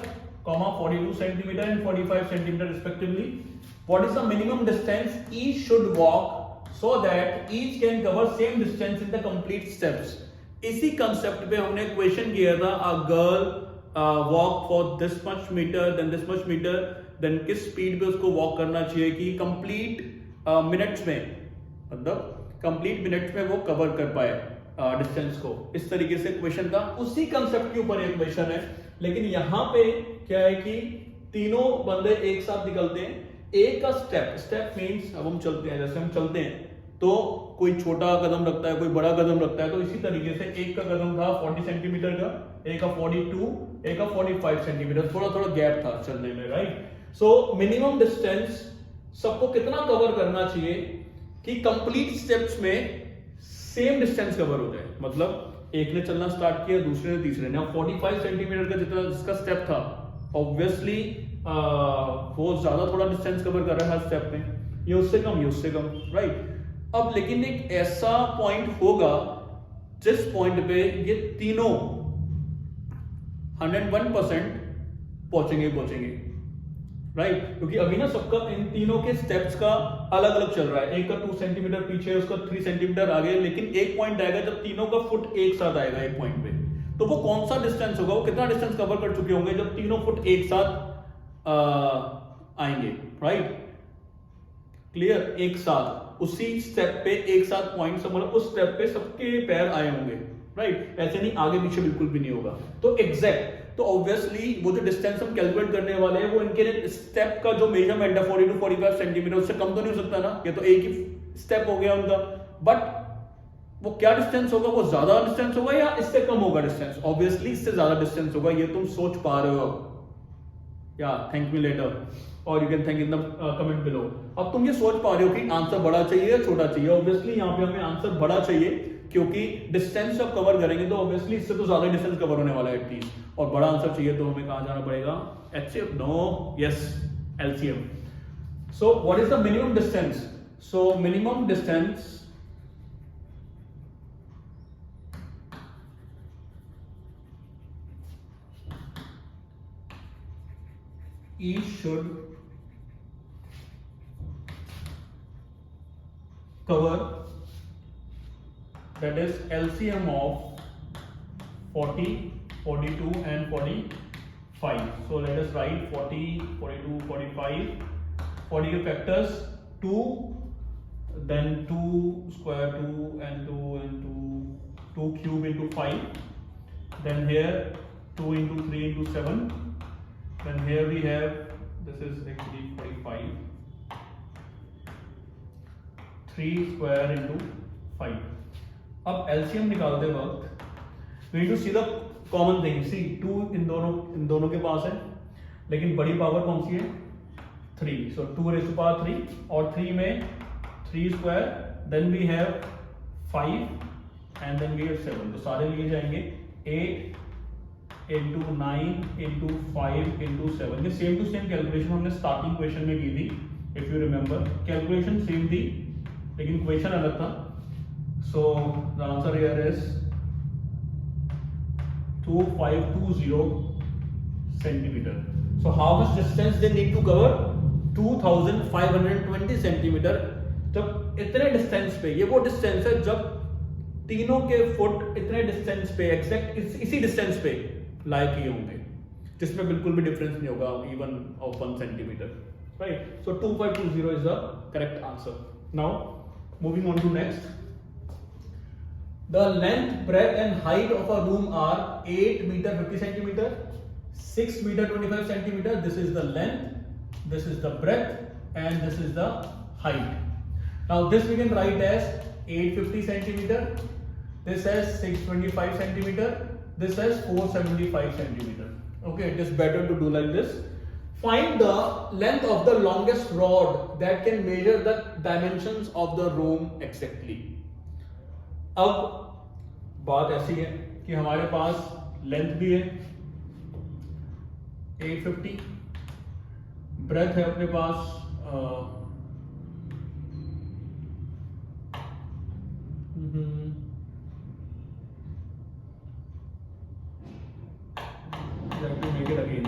42 centimeter and 45 centimeter respectively. What is the minimum distance each should walk so that each can cover same distance in the complete steps? इसी concept पे हमने question किया था, a girl walk for this much meter, then this much meter, then किस speed पे उसको walk करना चाहिए कि complete मिनट्स में, मतलब कंप्लीट मिनट्स में वो कवर कर पाए डिस्टेंस को. इस तरीके से क्वेश्चन था, उसी कंसेप्ट के ऊपर एक क्वेश्चन है. लेकिन यहां पे क्या है कि तीनों बंदे एक साथ निकलते हैं. एक का स्टेप मींस अब हम चलते हैं, जैसे हम चलते हैं तो कोई छोटा कदम रखता है, कोई बड़ा कदम रखता है. तो इसी तरीके से एक का कदम था 40 सेंटीमीटर का, एक का 42, एक का 45 सेंटीमीटर, थोड़ा थोड़ा गैप था चलने में, राइट. सो मिनिमम डिस्टेंस सबको कितना कवर करना चाहिए कि कंप्लीट स्टेप्स में सेम डिस्टेंस कवर हो जाए. मतलब एक ने चलना स्टार्ट किया, दूसरे ने, तीसरे ने. 45 सेंटीमीटर का जितना जिसका स्टेप था, ऑब्वियसली वो ज्यादा थोड़ा डिस्टेंस कवर कर रहा है हर स्टेप में. ये उससे कम, ये उससे कम, राइट. अब लेकिन एक ऐसा पॉइंट होगा जिस पॉइंट पे ये तीनों 101% पहुंचेंगे, राइट. क्योंकि अभी ना सबका इन तीनों के स्टेप्स का अलग अलग चल रहा है. एक का 2 सेंटीमीटर पीछे, उसका 3 सेंटीमीटर आगे. लेकिन एक पॉइंट आएगा जब तीनों का फुट एक साथ आएगा एक पॉइंट पे. तो वो कौन सा डिस्टेंस होगा, वो कितना डिस्टेंस कवर कर चुके होंगे जब तीनों फुट एक साथ आएंगे, राइट. क्लियर. एक साथ उसी स्टेप पे एक साथ पॉइंट, मतलब उस स्टेप पे सबके पैर आए होंगे, राइट. ऐसे नहीं आगे पीछे बिल्कुल भी नहीं होगा. तो एग्जैक्ट, तो ऑब्वियसली वो जो डिस्टेंस हम कैलकुलेट करने वाले हैं वो इनके स्टेप का जो मेजरमेंट है 40 to 45 सेंटीमीटर, उससे कम तो नहीं हो सकता ना. ये तो एक ही स्टेप हो गया उनका. बट वो क्या डिस्टेंस होगा, वो ज्यादा डिस्टेंस होगा या इससे कम होगा डिस्टेंस? ऑब्वियसली इससे ज्यादा डिस्टेंस होगा. ये तुम सोच पा रहे हो. या थैंक मी लेटर और you can thank in the comment below. अब तुम ये सोच पा रहे हो कि आंसर बड़ा चाहिए या छोटा चाहिए. ऑब्वियसली यहाँ पे हमें आंसर बड़ा चाहिए, क्योंकि डिस्टेंस जब कवर करेंगे तो ऑब्वियसली इससे तो ज्यादा डिस्टेंस कवर होने वाला है एटलीस्ट. और बड़ा आंसर चाहिए तो हमें कहां जाना पड़ेगा? HCF? No, yes, LCM. So what is the minimum distance? So minimum distance each should cover, that is LCM of 40, 42 and 45. So let us write 40, 42, 45. 40 के factors 2, then 2 square 2 and 2 into 2 cube into 5. Then here 2 into 3 into 7. Then here we have, this is actually 45, 3 square into 5. अब LCM निकालते वक्त we need to see the common thing. See 2 इन दोनों के पास है, लेकिन बड़ी power कौन सी है? 3. So 2 raised to power 3 और 3 में 3 square, then we have 5 and then we have 7. तो सारे लिए जाएंगे 8 into 9 into 5 into 7. ये सेम टू सेम कैलकुलेशन हमने स्टार्टिंग क्वेश्चन में की थी, if you remember. Calculation same थी लेकिन क्वेश्चन अलग था. So the answer here is 2520 centimetre. So how much distance they need to cover? 2520 centimetre. जब इतने डिस्टेंस पे, ये वो डिस्टेंस है जब तीनों के फुट इतने डिस्टेंस पे, एग्जैक्ट इसी डिस्टेंस पे लाई किए होंगे, जिसमें बिल्कुल भी डिफरेंस नहीं होगा, even of 1 centimetre, right. So 2520 is the correct answer. Now moving on to next. The length, breadth and height of a room are 8 metre 50 centimetre, 6 metre 25 centimetre. This is the length, this is the breadth and this is the height. Now this we can write as 850 centimeter, this as 625 centimeter, this as 475 centimeter. Okay, it is better to do like this. Find the length of the longest rod that can measure the dimensions of the room exactly. अब बात ऐसी है कि हमारे पास length भी है 850, breath है अपने पास make it again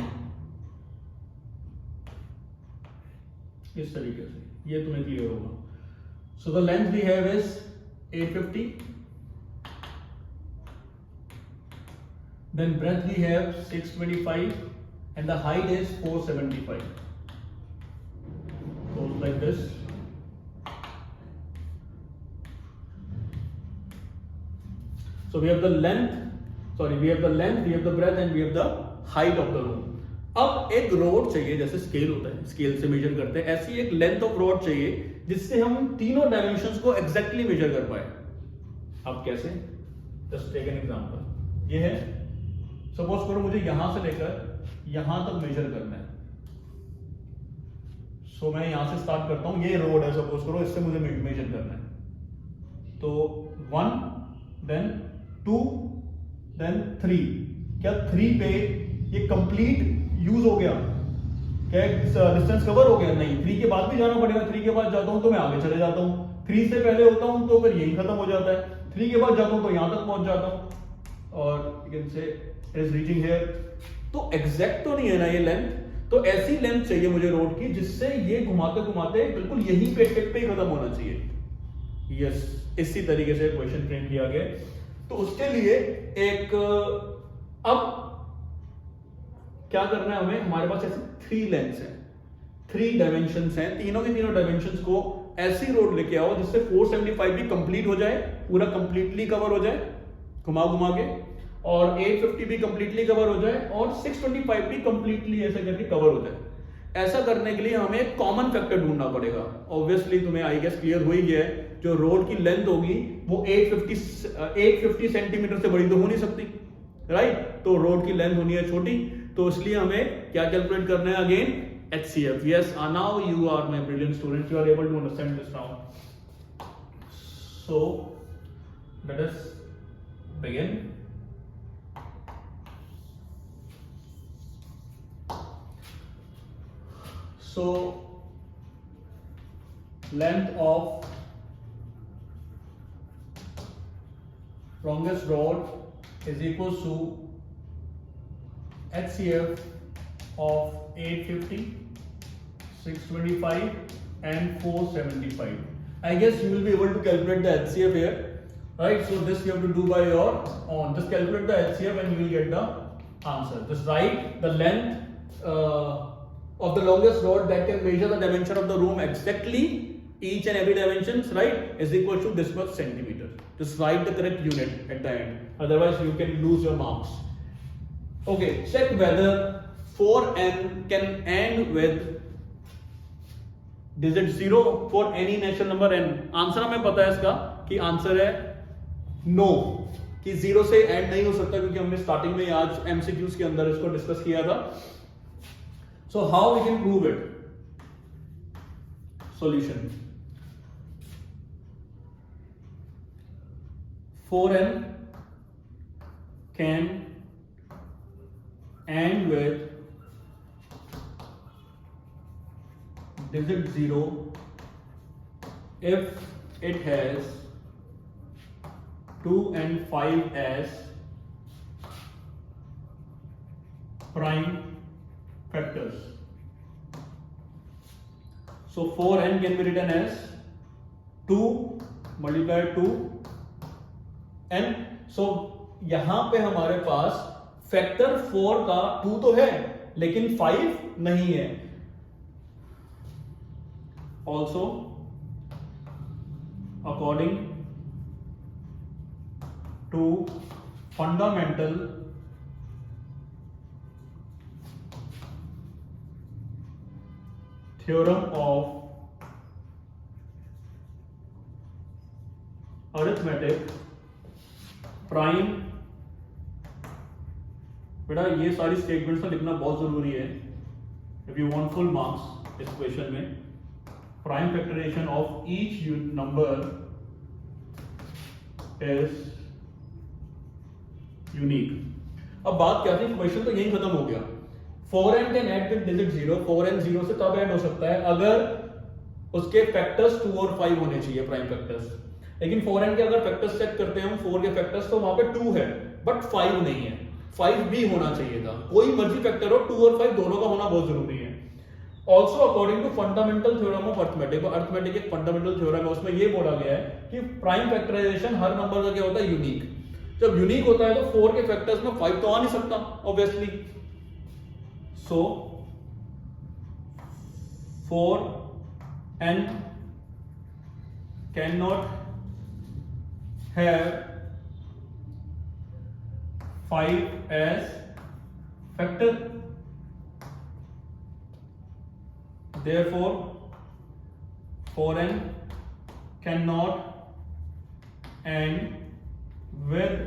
इस तरीके से, ये तुम्हें क्लियर होगा. So the length we have is 850, then breadth we have 625 and the height is 475. Goes like this. So we have the length, we have the breadth and we have the height of the room. अब एक road चाहिए, जैसे scale होता है, scale से major करते हैं, ऐसी एक लेंथ ऑफ रोड चाहिए जिससे हम तीनों डायमेंशंस को एग्जैक्टली मेजर कर पाए. अब कैसे? Just take an example. ये है, सपोज करो मुझे यहां से लेकर यहां तक मेजर करना है. सो मैं यहां से स्टार्ट करता हूं, ये रोड है सपोज करो, इससे मुझे मेजर करना है. तो 1 देन 2 देन 3. क्या 3 पे ये कंप्लीट यूज हो गया? क्या डिस्टेंस कवर हो गया? नहीं, 3 के बाद भी जाना पड़ेगा. 3 के बाद जाता हूं तो मैं आगे चले जाता हूं. 3 से पहले होता हूं तो फिर यही खत्म हो जाता है. 3 के बाद जाता हूं तो यहां तक पहुंच जाता हूं और you can say it is reaching here. तो एग्जैक्ट तो नहीं है ना ये लेंथ. तो ऐसी लेंथ चाहिए मुझे रोड की जिससे ये घुमाते घुमाते बिल्कुल यहीं पे टिप पे ही खत्म होना चाहिए. यस, इसी तरीके से क्वेश्चन फ्रेम किया गया. तो उसके लिए एक अब क्या करना है हमें, हमारे पास ऐसे 3 लेंथ्स हैं, 3 डायमेंशंस हैं, तीनों के तीनों डायमेंशंस को ऐसी रोड लेके आओ जिससे 475 भी कंप्लीट हो जाए, पूरा कंप्लीटली कवर हो जाए घुमा घुमा के, और 850 भी कंप्लीटली कवर हो जाए और 625 भी कंप्लीटली ऐसे करके कवर हो जाए. ऐसा करने के लिए हमें एक कॉमन फैक्टर ढूंढना पड़ेगा. ऑब्वियसली तुम्हें आई गेस क्लियर हो ही गया है, जो रोड की लेंथ होगी वो 850 सेंटीमीटर से बड़ी तो हो नहीं सकती, राइट? तो रोड की लेंथ होनी है छोटी, तो इसलिए हमें क्या कैलकुलेट करना है? Again HCF. Yes, now you are my brilliant students. You are able to understand this now. So let us begin. So length of longest rod is equal to HCF of 850, 625 and 475. I guess you will be able to calculate the HCF here, right? So this you have to do by your own. Just calculate the HCF and you will get the answer. Just write the length of the longest rod that can measure the dimension of the room exactly, each and every dimensions, right, is equal to this much centimeter. Just write the correct unit at the end. Otherwise you can lose your marks. Okay, check whether 4n can end with digit 0 for any natural number n. Answer हमें पता है इसका कि answer है no, कि 0 से and नहीं हो सकता, क्योंकि हमने स्टार्टिंग में आज MCQs के अंदर इसको डिस्कस किया था. So how we can prove it? Solution. 4n can end with digit 0 if it has 2 and 5 as prime factors. So 4n can be written as 2 multiplied 2 n. So यहां पे हमारे पास फैक्टर 4 का 2 तो है लेकिन 5 नहीं है. Also according to fundamental theorem of arithmetic, prime, बेटा ये सारी स्टेटमेंट्स लिखना बहुत जरूरी है if you want full marks इस क्वेश्चन में. Prime factorisation of each number is unique. अब बात क्या थी, क्वेश्चन तो यही खत्म हो गया. 4n can add with digit 0. 4n 0 से तब ऐड हो सकता है अगर उसके फैक्टर्स 2 और 5 होने चाहिए, प्राइम फैक्टर्स. लेकिन 4n के अगर फैक्टर्स चेक करते हैं हम 4 के फैक्टर्स, तो वहां पे 2 है बट 5 नहीं है, 5 भी होना चाहिए था। कोई मर्जी फैक्टर हो, 2 और 5 दोनों का होना बहुत जरूरी है। Also according to fundamental theorem of arithmetic, arithmetic एक फंडामेंटल थ्योरम है, उसमें ये बोला गया है कि प्राइम फैक्टराइजेशन हर नंबर का क्या होता है, यूनिक। जब यूनिक होता है तो 4 के फैक्टर्स में 5 तो आ नहीं सकता obviously. So 4n can not have 5 age factor, therefore 4n cannot end with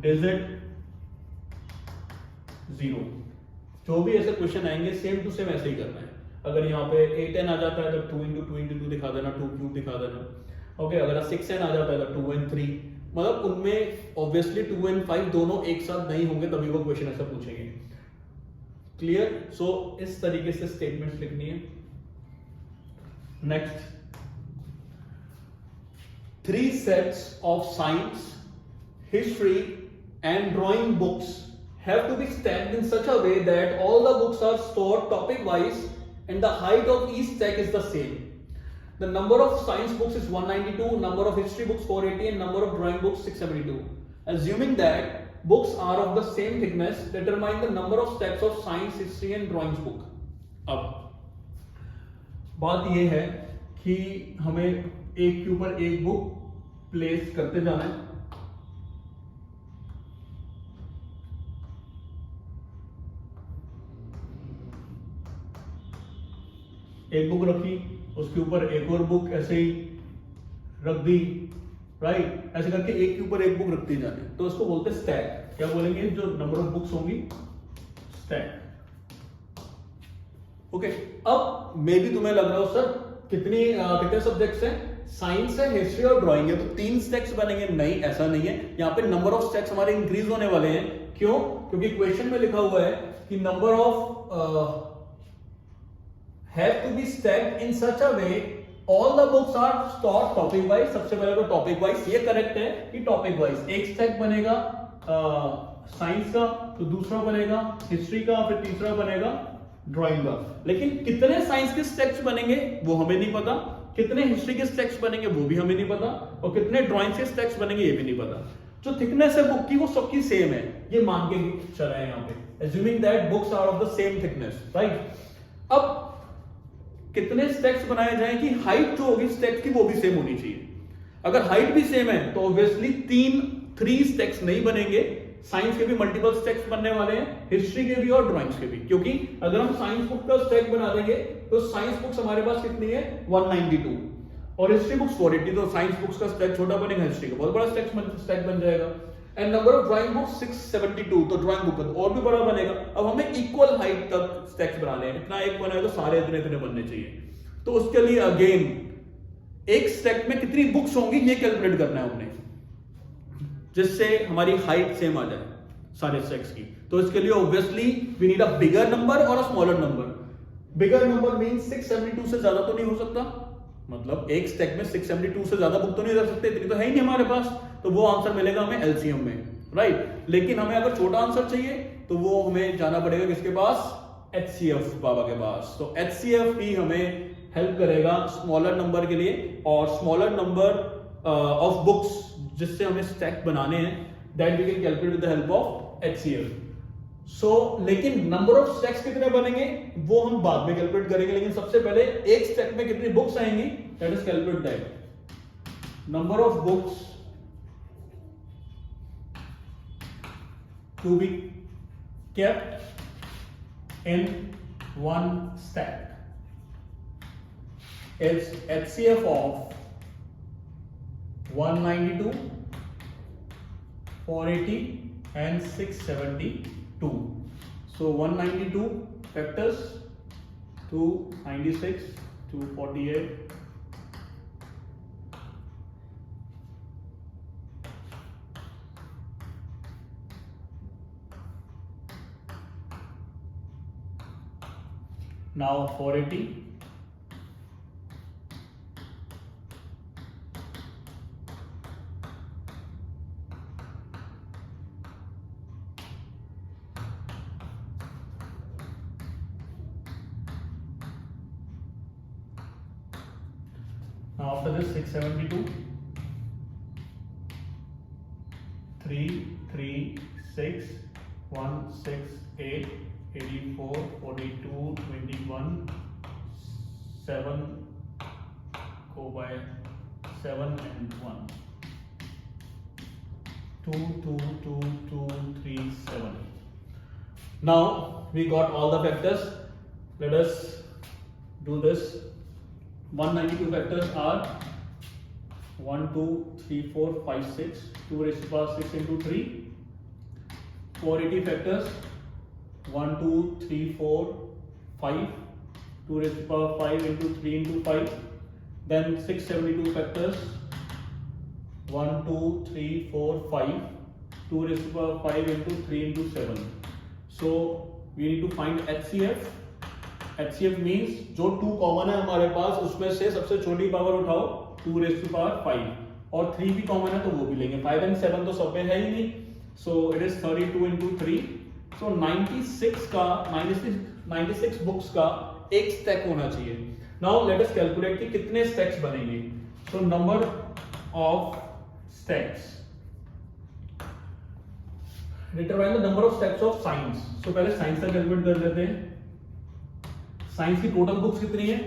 digit 0। जो भी ऐसे क्वेश्चन आएंगे सेम टू सेम ऐसे ही करना है। अगर यहाँ पे 8n आ जाता है तो 2 into 2 into 2 दिखा देना, 2 क्यूब दिखा देना। ओके, अगर 6n आ जाता है तो 2 and 3, मतलब उनमें ऑब्वियसली 2 and 5 दोनों एक साथ नहीं होंगे, तभी वो क्वेश्चन ऐसा पूछेंगे। क्लियर? सो इस तरीके से स्टेटमेंट्स लिखनी है। Next, 3 sets of science, history and drawing books have to be stacked in such a way that all the books are stored topic wise and the height of each stack is the same. The number of science books is 192, number of history books 480 and number of drawing books 672. Assuming that books are of the same thickness, determine the number of stacks of science, history and drawings book. अब बात यह है कि हमें एक के ऊपर एक बुक प्लेस करते जाना है। एक बुक रखी, उसके ऊपर एक और बुक ऐसे ही रख दी, राइट? ऐसे करके एक के ऊपर एक बुक रखती जाने, तो उसको बोलते हैं स्टैक। क्या बोलेंगे? जो नंबर ऑफ बुक्स होंगी, स्टैक। ओके, अब मे भी तुम्हें लग रहा हो सर कितने सब्जेक्ट्स हैं? साइंस है, हिस्ट्री और ड्राइंग है, तो 3 स्टैक्स बनेंगे। नहीं, ऐसा नहीं है। यहाँ पे नंबर ऑफ स्टैक्स हमारे इंक्रीज होने वाले हैं। क्यों? क्योंकि क्वेश्चन में लिखा हुआ है कि number of have to be stacked in such a way all the books are stored topic wise। सबसे पहले तो टॉपिक वाइज, ये करेक्ट है कि टॉपिक वाइज एक स्टैक बनेगा साइंस का, तो दूसरा बनेगा हिस्ट्री का, फिर तीसरा बनेगा ड्राइंग का। लेकिन कितने साइंस के स्टैक्स बनेंगे वो हमें नहीं पता, कितने हिस्ट्री के स्टैक्स बनेंगे वो भी हमें नहीं पता, और कितने ड्राइंग के स्टैक्स बनेंगे ये भी नहीं पता। जो थिकनेस है बुक की वो सबकी सेम है, ये मान के चल रहे हैं यहाँ पे, assuming that books are of the same thickness, right? अब कितने स्टैक्स बनाए जाएं कि हाइट जो होगी स्टैक्स की वो भी सेम होनी चाहिए। अगर हाइट भी सेम है तो ऑब्वियसली 3 स्टैक्स नहीं बनेंगे। साइंस के भी मल्टीपल स्टैक्स बनने वाले हैं, हिस्ट्री के भी और ड्राइंग्स के भी, क्योंकि अगर हम साइंस बुक का स्टैक बना देंगे तो साइंस बुक्स हमारे पास कितनी है? 192 और हिस्ट्री बुक्स 480, तो साइंस बुक्स का स्टैक छोटा बनेगा, हिस्ट्री का बहुत बड़ा स्टैक बन जाएगा। And number of drawing books 672, तो ड्राइंग बुक का और भी बड़ा बनेगा। अब हमें इक्वल हाइट तक स्टैक्स बनाने हैं, इतना एक बना है तो सारे इतने इतने बनने चाहिए। तो उसके लिए अगेन एक स्टैक में कितनी बुक्स होंगी ये कैलकुलेट करना है हमने, जिससे हमारी हाइट सेम आ जाए सारे स्टैक्स की। तो इसके लिए obviously we need a bigger number और a smaller number. Bigger number means 672 से ज्यादा तो नहीं हो सकता, मतलब एक स्टैक में 672 से ज्यादा बुक तो नहीं रख सकते, इतनी तो है ही नहीं हमारे पास, तो वो आंसर मिलेगा हमें एलसीएम में, राइट? लेकिन हमें अगर छोटा आंसर चाहिए तो वो हमें जाना पड़ेगा किसके पास? एचसीएफ बाबा के पास। तो एचसीएफ भी हमें हेल्प करेगा स्मॉलर नंबर के लिए, और स्मॉलर नंबर ऑफ बुक्स जिससे हमें स्टैक बनाने हैं, that we can calculate with the help of HCF. So लेकिन नंबर ऑफ स्टैक्स कितने बनेंगे वो हम बाद में कैलकुलेट करेंगे, लेकिन सबसे पहले एक स्टैक में कितनी बुक्स आएंगी, that is calculate that number of books to be kept in one stack is HCF of 192, 480 and 672. So 192 factors, 296, 248, now 480 Now after this 672, 3, 3, 6, 1, 6, 8, 84, 42, 21, 7, go by 7 and 1. 2, 2, 2, 2, 3, 7. Now we got all the factors. Let us do this. 192 factors are 1, 2, 3, 4, 5, 6. 2 raised to power 6 into 3. 480 factors 1, 2, 3, 4, 5. 2 raised to power 5 into 3 into 5. Then 672 factors 1, 2, 3, 4, 5. 2 raised to power 5 into 3 into 7. So we need to find HCF. HCF means जो 2 common है हमारे पास उसमें से सबसे छोटी power उठाओ 2 raised to power 5 और 3 भी कॉमन है तो वो भी लेंगे. 5 and 7 तो सब में है ही नहीं. So it is 32 into 3. So 96 books का एक स्टैक होना चाहिए. Now let us calculate कि कितने स्टैक्स बनेंगे. So number of stacks. Determine the number of stacks of science. So पहले साइंस का कैलकुलेट कर देते हैं. साइंस की टोटल बुक्स कितनी है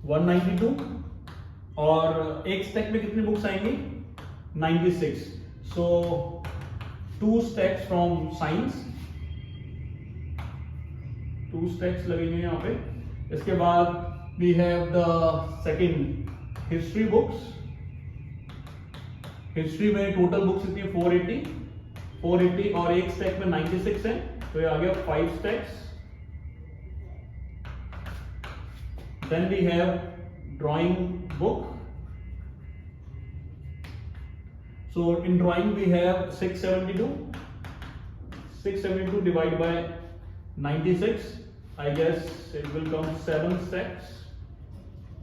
192 और एक स्टैक में कितनी बुक्स आएंगी 96. So 2 stacks from science, 2 stacks लगेंगे यहाँ पे. इसके बाद we have the second history books. History में टोटल बुक्स कितनी है 480 और एक स्टैक में 96 है तो ये आ गया 5 stacks. Then we have drawing book. So in drawing we have 672 divided by 96. I guess it will come 7 stacks.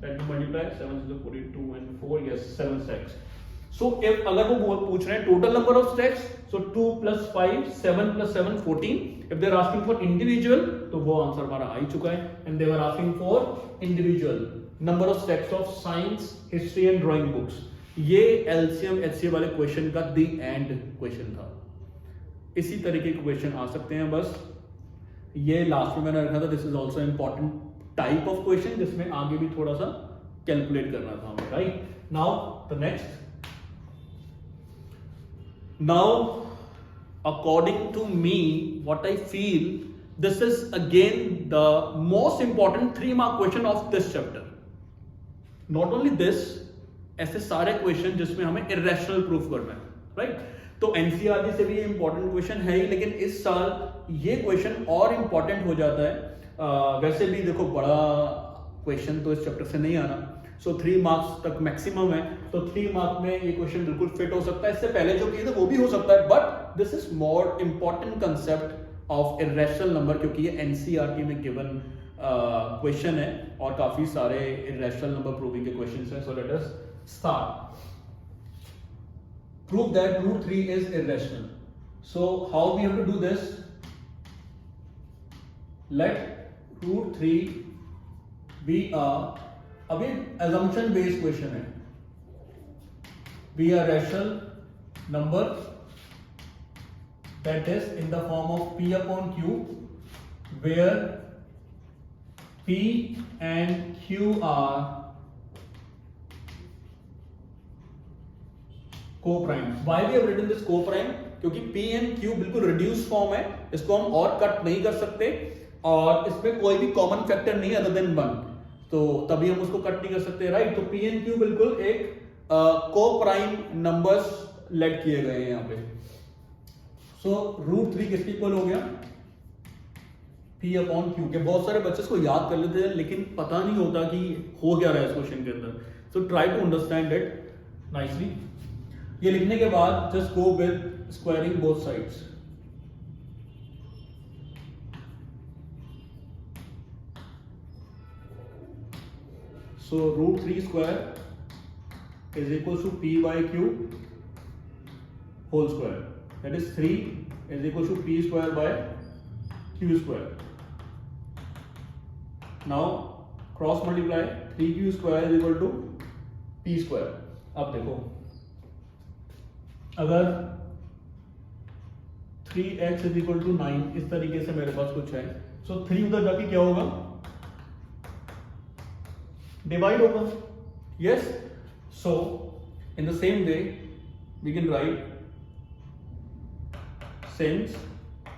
Let me multiply 7 is 42 and 4. Yes, 7 stacks. So if अगर वो पूछ रहे हैं total number of stacks, so 2 plus 5, 7 plus 7, 14. If they are asking for individual, तो वो answer हमारा आ ही चुका है. And they were asking for individual number of stacks of science, history and drawing books. ये LCM HCF वाले question का the end question था. इसी तरीके के क्वेश्चन आ सकते हैं. बस ये लास्ट में मैंने रखा था. This is also important type of question जिसमें आगे भी थोड़ा सा कैलकुलेट करना था हमें. Right now the next. Now, according to me, what I feel, this is again the most important 3-mark question of this chapter. Not only this, ऐसे सारे क्वेश्चन जिसमें हमें irrational proof करना है, right? तो NCERT से भी ये important question है ही, लेकिन इस साल ये question और important हो जाता है. वैसे भी देखो बड़ा question तो इस चैप्टर से नहीं आना. So 3 मार्क्स तक मैक्सिमम है. तो 3 मार्क में ये क्वेश्चन बिल्कुल फिट हो सकता है. इससे पहले जो किए थे वो भी हो सकता है, but this is more important concept of irrational number क्योंकि ये एनसीईआरटी में गिवन क्वेश्चन है और काफी सारे इर्रेशनल नंबर प्रूविंग के क्वेश्चंस हैं. So let us start. Prove that root 3 is irrational. So how we have to do this. Let root 3 be अभी assumption based क्वेश्चन है. Be a rational number that is in the form of P upon Q, where P and Q are co-primes. Why we have written this co-prime? क्योंकि P and Q बिल्कुल reduced form है, इसको हम और cut नहीं कर सकते और इसमें कोई भी कॉमन फैक्टर नहीं है अदर देन 1, तो तभी हम उसको कट नहीं कर सकते. राइट. तो P and Q बिल्कुल एक को प्राइम नंबर्स लेट किए गए हैं यहाँ पे. सो रूट 3 किसके इक्वल हो गया P अपॉन Q के. बहुत सारे बच्चे इसको याद कर लेते हैं लेकिन पता नहीं होता कि हो क्या रहा है इस क्वेश्चन के अंदर. So try to understand it nicely. ये लिखने के बाद just go with squaring both sides. So root 3 square is equals to P by Q whole square. That is 3 is equals to P square by Q square. Now cross multiply. 3Q square is equal to p square. अब देखो अगर 3x is equal to 9 इस तरीके से मेरे पास कुछ है, सो 3 उधर जाके क्या होगा, डिवाइड होगा। Yes, so in the same way we can write since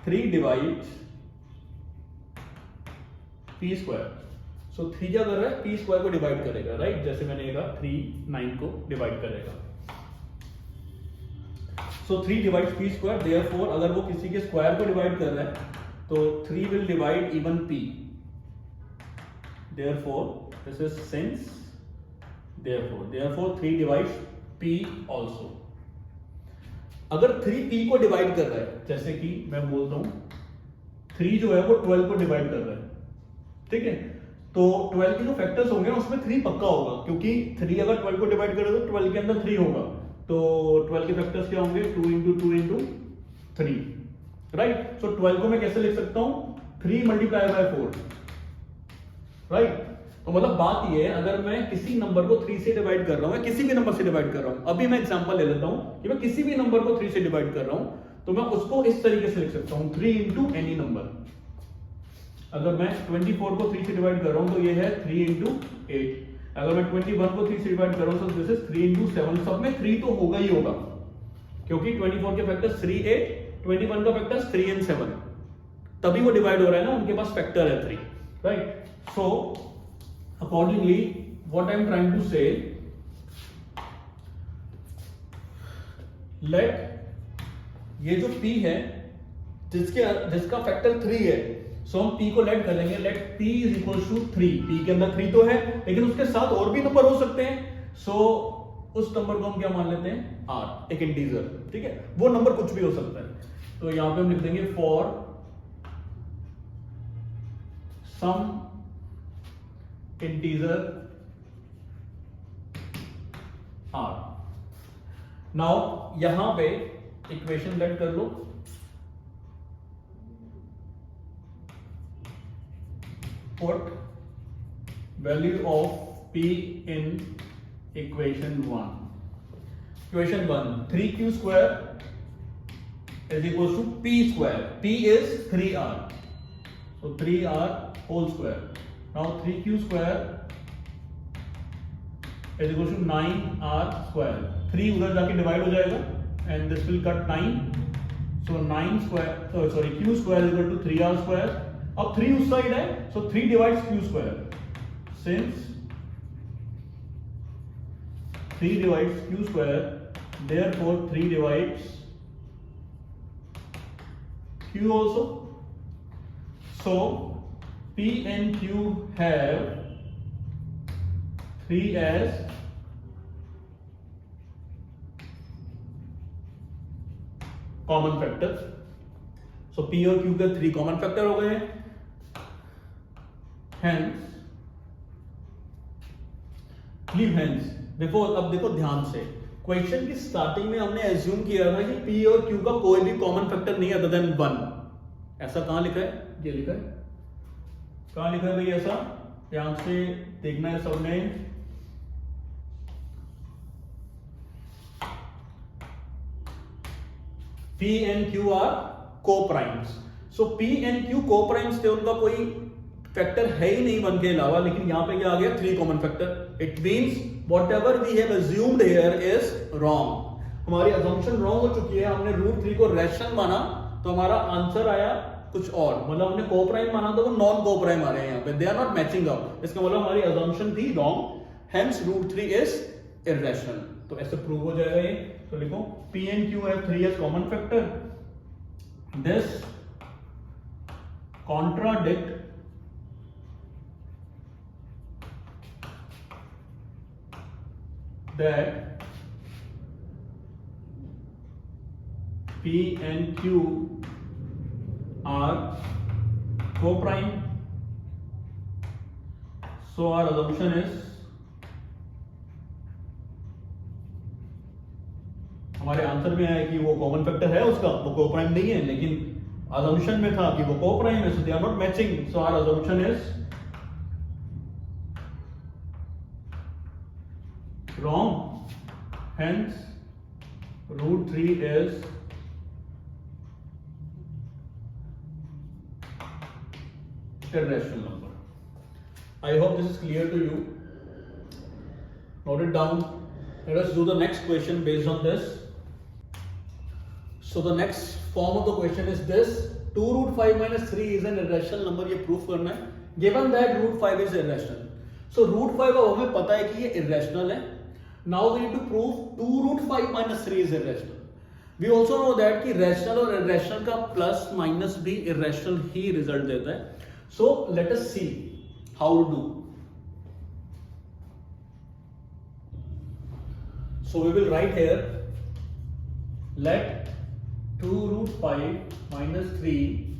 3 divides p square, so 3 क्या कर रहा है, p स्क्वायर को डिवाइड करेगा, राइट। जैसे मैंने कहा 3 9 को डिवाइड करेगा, so 3 divides p square, therefore अगर वो किसी के स्क्वायर को डिवाइड कर रहा है तो 3 will divide even p, therefore this is since, therefore 3 divides p also. अगर 3 p को डिवाइड कर रहा है, जैसे कि मैं बोलता हूं 3 जो है वो 12 को डिवाइड कर रहा है, ठीक है, तो 12 के जो फैक्टर्स होंगे उसमें 3 पक्का होगा, क्योंकि 3 अगर 12 को डिवाइड करे तो 12 के अंदर 3 होगा, तो 12 के फैक्टर्स क्या होंगे, 2 इंटू 2 इंटू 3, राइट। सो 12 को मैं कैसे लिख सकता हूं, 3 मल्टीप्लाई बाय 4, राइट। तो मतलब बात ये है, अगर मैं किसी नंबर को 3 से डिवाइड कर रहा हूं, किसी भी नंबर से डिवाइड कर रहा हूं, अभी मैं एग्जांपल ले लेता हूं कि मैं किसी भी नंबर को 3 से डिवाइड कर रहा हूं, तो मैं उसको इस तरीके से लिख सकता हूं, 3 इंटू एनी नंबर। अगर मैं 24 को 3 से डिवाइड कर रहा हूं तो ये है 3 इंटू 8। अगर मैं 21 को 3 से डिवाइड कर रहा हूं तो दिस इज 3 इंटू 7। सब में 3 तो होगा ही होगा, क्योंकि 24 के फैक्टर्स 3 8, 21 का फैक्टर्स 3 एंड 7, तभी वो डिवाइड हो रहा है ना, उनके पास फैक्टर है 3, right. So accordingly what I am trying to say, let ये जो p है जिसका फैक्टर 3 है, सो हम p को लेट कर लेंगे, let p is equal to 3। p के अंदर 3 तो है, लेकिन उसके साथ और भी नंबर हो सकते हैं, सो उस नंबर को हम क्या मान लेते हैं, r, एक इंटीजर, ठीक है, वो नंबर कुछ भी हो सकता है। तो यहां पे हम लिख देंगे for some integer r। Now यहां पे इक्वेशन लेट कर लो, put value of p in equation 1. Equation 1, 3q square is equals to p square. p is 3r, so 3r whole square. Now 3q square is equals to 9r square. 3 उधर जाके divide हो जाएगा and this will cut 9, so 9 square, sorry, q square is equal to 3r square. अब 3 उस side है, so 3 divides q square, since 3 divides q square, therefore 3 divides q also. So p and q have 3 as common factor, so p और q के 3 common factor हो गए हैं। Hence, leave hence, देखो अब देखो ध्यान से, क्वेश्चन की स्टार्टिंग में हमने एज्यूम किया था कि p और q का कोई भी कॉमन फैक्टर नहीं अदर देन 1। ऐसा कहां लिखा है, ये लिखा है, कहां लिखा है भाई ऐसा, ध्यान से देखना है सबने। p and q are co-primes, so p and q co-primes थे, उनका कोई फैक्टर है ही नहीं 1 के अलावा, लेकिन यहां पे क्या आ गया, 3 common factor. It means whatever we have assumed here is wrong, हमारी अजम्पशन रॉन्ग हो चुकी है। हमने √3 को रैशनल माना तो हमारा आंसर आया कुछ और, मतलब हमने को-प्राइम माना तो वो नॉन को-प्राइम आ रहे हैं यहाँ पे, they are not matching up, इसका मतलब हमारी अजम्पशन थी रॉन्ग, हेंस √3 इज इररेशनल। तो ऐसे प्रूव हो जाएगा ये। तो लिखो p and q have 3 as common factor, this contradict that p and q are co-prime, so our assumption is, हमारे आंसर में आया कि वो कॉमन फैक्टर है उसका, वो को-प्राइम नहीं है, लेकिन assumption में था कि वो को-प्राइम है, so they are not matching, so our assumption is wrong. Hence, root 3 is irrational number. I hope this is clear to you. Note it down. Let us do the next question based on this. So the next form of the question is this: 2 root 5 minus 3 is an irrational number. ये proof करना है. Given that root 5 is irrational. So root 5 अब हमें पता है कि ये irrational है. Now we need to prove 2 root 5 minus 3 is irrational. We also know that कि rational और irrational का plus minus भी irrational ही result देता है. So let us see how to do. So we will write here, let 2 root 5 minus 3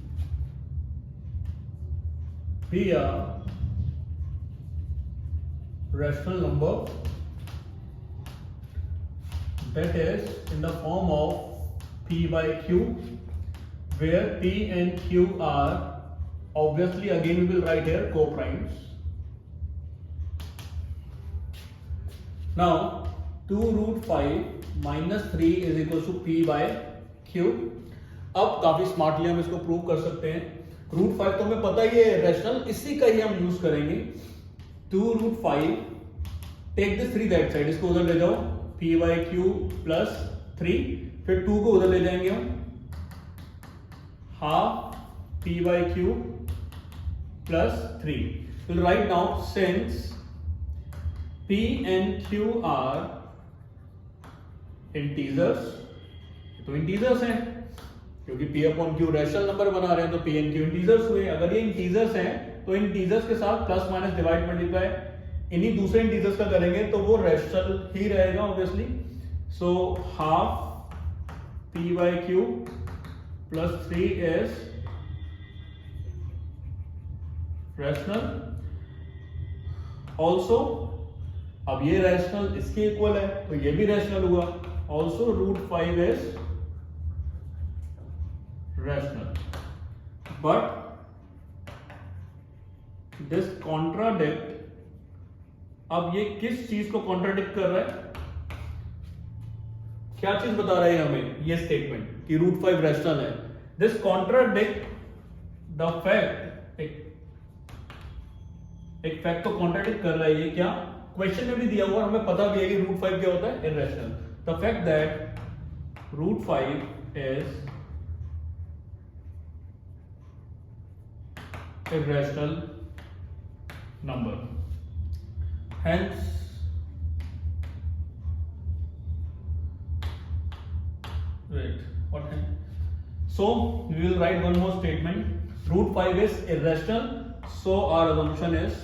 be a rational number that is in the form of P by Q, where P and Q are, obviously again we will write here co-primes. Now 2 root 5 minus 3 is equal to P by Q. अब काफी smartly हम इसको prove कर सकते हैं. Root 5 तो हमें पता ही है रैशनल, इसी का ही हम यूज करेंगे. 2 root 5, take this 3 that side, इसको उधर ले जाओ, P by Q प्लस 3, फिर 2 को उधर ले जाएंगे हम, half P by Q plus 3. We'll write now, since P and Q are integers, तो इंटीजर्स हैं क्योंकि P upon Q rational number बना रहे हैं, तो P and Q इंटीजर्स हुए. अगर ये इंटीजर्स हैं तो इंटीजर्स के साथ प्लस माइनस डिवाइड मल्टीप्लाई इन्हीं दूसरे इंटीजर्स का करेंगे तो वो रैशनल ही रहेगा obviously. So half P by Q plus 3 is rational. Also अब ये रैशनल इसके इक्वल है तो ये भी रैशनल हुआ. Also root 5 is rational, but this contradict, अब ये किस चीज को कॉन्ट्राडिक्ट कर रहा है, क्या चीज बता रहा है हमें ये स्टेटमेंट कि रूट 5 रैशनल है. दिस कॉन्ट्राडिक्ट द फैक्ट, एक फैक्ट को कॉन्ट्राडिक्ट कर रहा है. ये क्या क्वेश्चन में भी दिया हुआ, हमें पता भी है कि रूट 5 क्या होता है, irrational. The fact that root 5 is irrational number. Hence, wait, what happened? So we will write one more statement. Root 5 is irrational, so our assumption is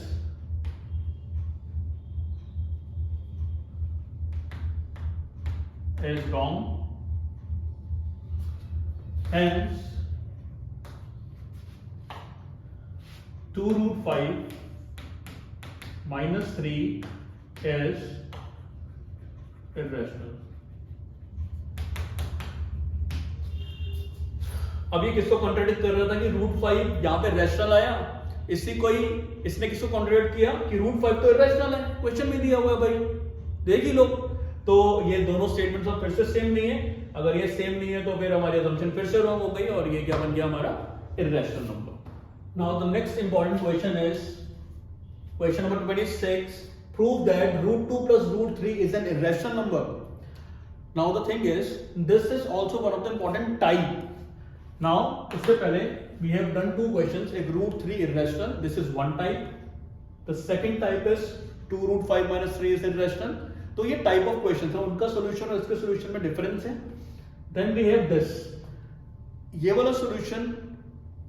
wrong. Hence 2 root 5 minus 3 is irrational. अब ये किसको contradict कर रहा था कि root 5 यहां पे rational आया, इसने किसको कॉन्ट्रडिक्ट किया कि रूट 5 तो इररेशनल है, क्वेश्चन में दिया हुआ है भाई, देख ही लो. तो ये दोनों स्टेटमेंट्स अब फिर से सेम नहीं है. अगर ये सेम नहीं है तो फिर हमारी असम्पशन फिर से रॉन्ग हो गई और ये क्या बन गया हमारा irrational number. Now the next important question is question number 26. Prove that root 2 plus root 3 is an irrational number. Now the thing is, this is also one of the important type. Now इससे पहले we have done two questions. एक root 3 irrational, this is one type. The second type is 2 root 5 minus 3 is irrational. तो ये type of questions है, उनका solution और इसके solution में difference है. Then we have this. ये वाला solution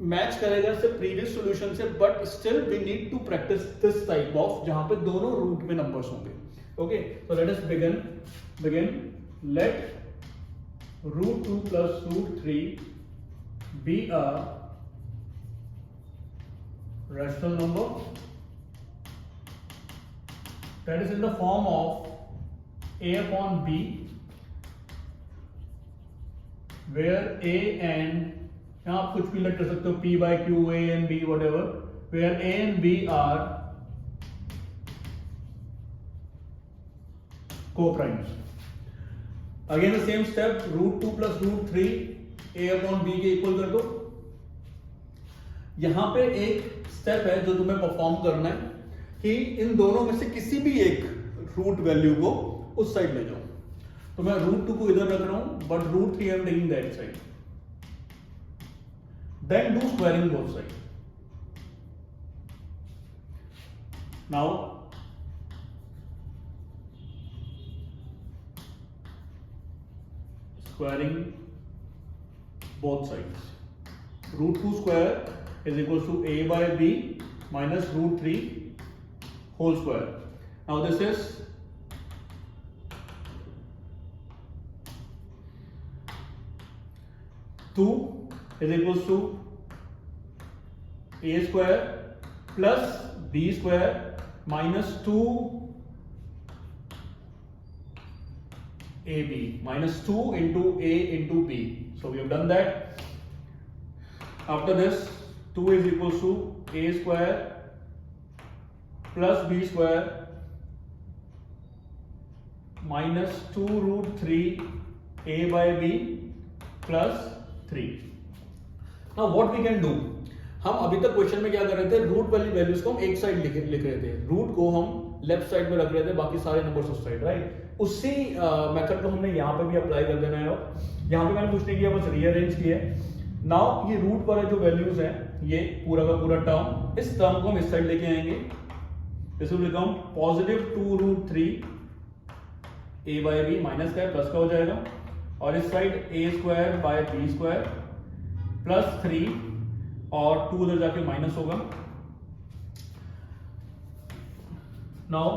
मैच करेगा से प्रीवियस सॉल्यूशन से, but still we need to practice this type of जहां पे दोनों रूट में नंबर्स होंगे. Okay, so let us begin. Let root 2 plus root 3 be a rational number that is in the form of a upon b, where a and यहाँ आप कुछ भी लग कर सकते हो, P by Q, A and B, whatever, where A and B are coprimes. Again the same step, √2 + √3 a/b के equal कर दो। यहां पे एक स्टेप है जो तुम्हें परफॉर्म करना है कि इन दोनों में से किसी भी एक रूट वैल्यू को उस साइड ले जाओ। तो मैं √2 को इधर रख रहा हूं, but √3 I am taking that side. Then do squaring both side. Now squaring both sides. √2 square is equal to a/b minus √3 whole square. Now this is two is equals to a square plus b square minus 2ab minus 2 into a into b. So we have done that. After this, 2 is equals to a square plus b square minus 2√3 a/b plus 3. Now what we can do, हम अभी तक question में क्या कर रहे थे, root वाली values को हम एक साइड लिख रहे थे, रूट को हम लेफ्ट साइड में रख रहे थे, बाकी सारे नंबर्स उस साइड, राइट। उसी मेथड को हमने यहाँ पे भी अप्लाई कर देना है। यहाँ पे मैंने कुछ नहीं किया, बस रीअरेंज किया है। नाउ ये रूट वाले जो वैल्यूज हैं, ये पूरा का पूरा टर्म, इस टर्म को हम इस साइड लेके आएंगे। This will become positive 2√3 a/b minus का प्लस का हो जाएगा, और इस साइड a²/b² प्लस 3 और 2 उधर जाके माइनस होगा। Now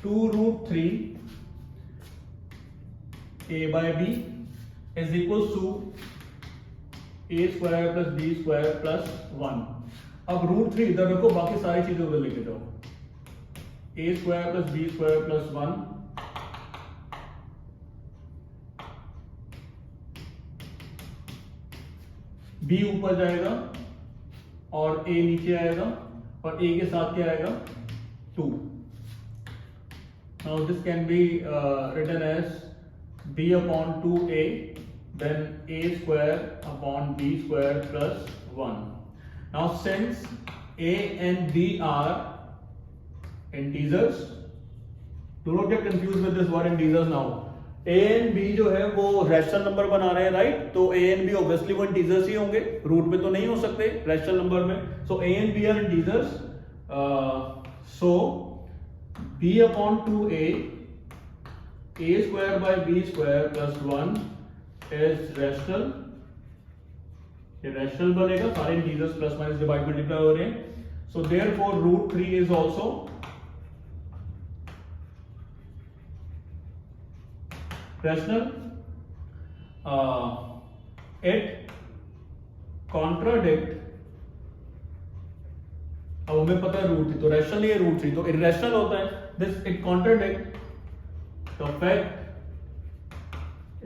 2√3 a/b is equals to a² plus b² plus 1। अब √3 इधर रखो, बाकी सारी चीजें उधर लेके जाओ। a² plus b² plus 1 b ऊपर जाएगा और a नीचे आएगा, और a के साथ क्या आएगा 2। Now this can be written as b/2a, then a²/b² plus 1. Now since a and b are integers, do not get confused with this word integers now. a and b जो है वो रैशनल नंबर बना रहे हैं, right. तो a and b obviously वो integers ही होंगे, root में तो नहीं हो सकते रैशनल नंबर में। So a and b are integers, so b/2a a²/b² plus 1 is rational। ये रैशनल बनेगा, सारे integers plus minus divide multiply हो रहे हैं। So therefore √3 is also rational। it contradict, अब हमें पता है √3 तो रैशनल है, √3 तो इरेशनल होता है। This it contradict the fact,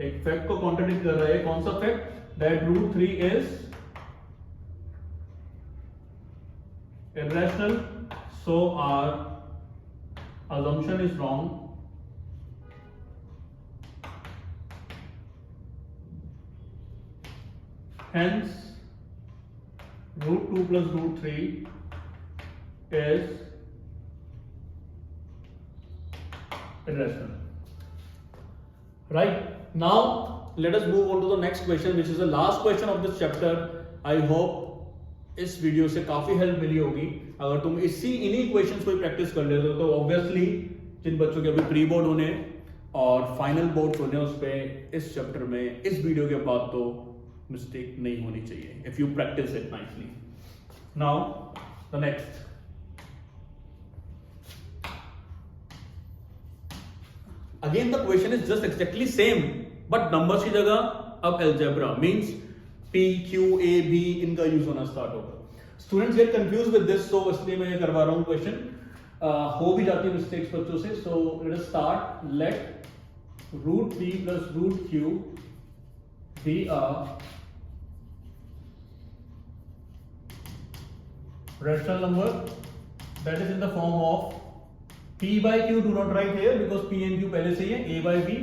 एक फैक्ट को कॉन्ट्राडिक्ट कर रहा है। कौन सा fact? That √3 is irrational, so our assumption is wrong। Hence, √2 plus √3 is irrational. Right? Now, let us move on to the next question, which is the last question of this chapter. I hope इस video से काफी help मिली होगी। अगर तुम इन्हीं questions को practice कर लेते हो तो ऑब्वियसली जिन बच्चों के अभी प्री बोर्ड होने और फाइनल बोर्ड होने, उस पे इस चैप्टर में इस वीडियो के बाद तो मिस्टेक नहीं होनी चाहिए, if you practice it nicely. Now the next, again the question is just exactly same, but numbers की जगह अब algebra means P, Q, A, B इनका यूज होना स्टार्ट होगा। Students get confuse with this, so इसलिए मैं ये करवा रहा हूं क्वेश्चन। हो भी जाती है मिस्टेक्स बच्चों से। So let us start. Let √P plus √Q be a rational number that is in the form of P by Q do not write here because P and Q पहले से ही है. A by B,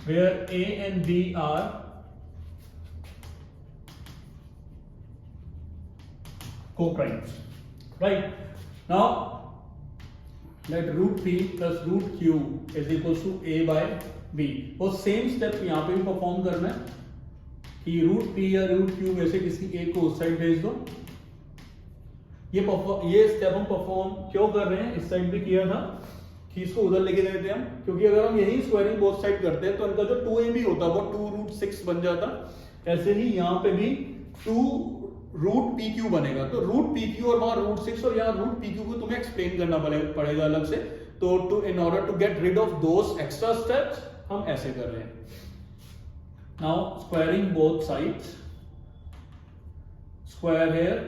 where A and B are co-primes. Right? Now let root P plus root Q is equals to A by B. वो same step यहाँ पे भी perform करना है कि रूट पी या रूट क्यू में से किसी एक को उस साइड भेज दो. ये स्टेप हम परफॉर्म क्यों कर रहे हैं, इस साइड भी किया था कि इसको उधर लेके देते हैं हम, क्योंकि अगर हम यही स्क्वायरिंग बोथ साइड करते हैं तो इनका जो 2ab होता है वो 2√6 बन जाता. ऐसे ही यहाँ पे भी 2√pq बनेगा. तो √pq और वहां √6 और यहाँ √pq को तुम्हें एक्सप्लेन करना पड़ेगा अलग से. तो in order to get rid of those extra steps हम ऐसे कर रहे हैं. Now squaring both sides, square here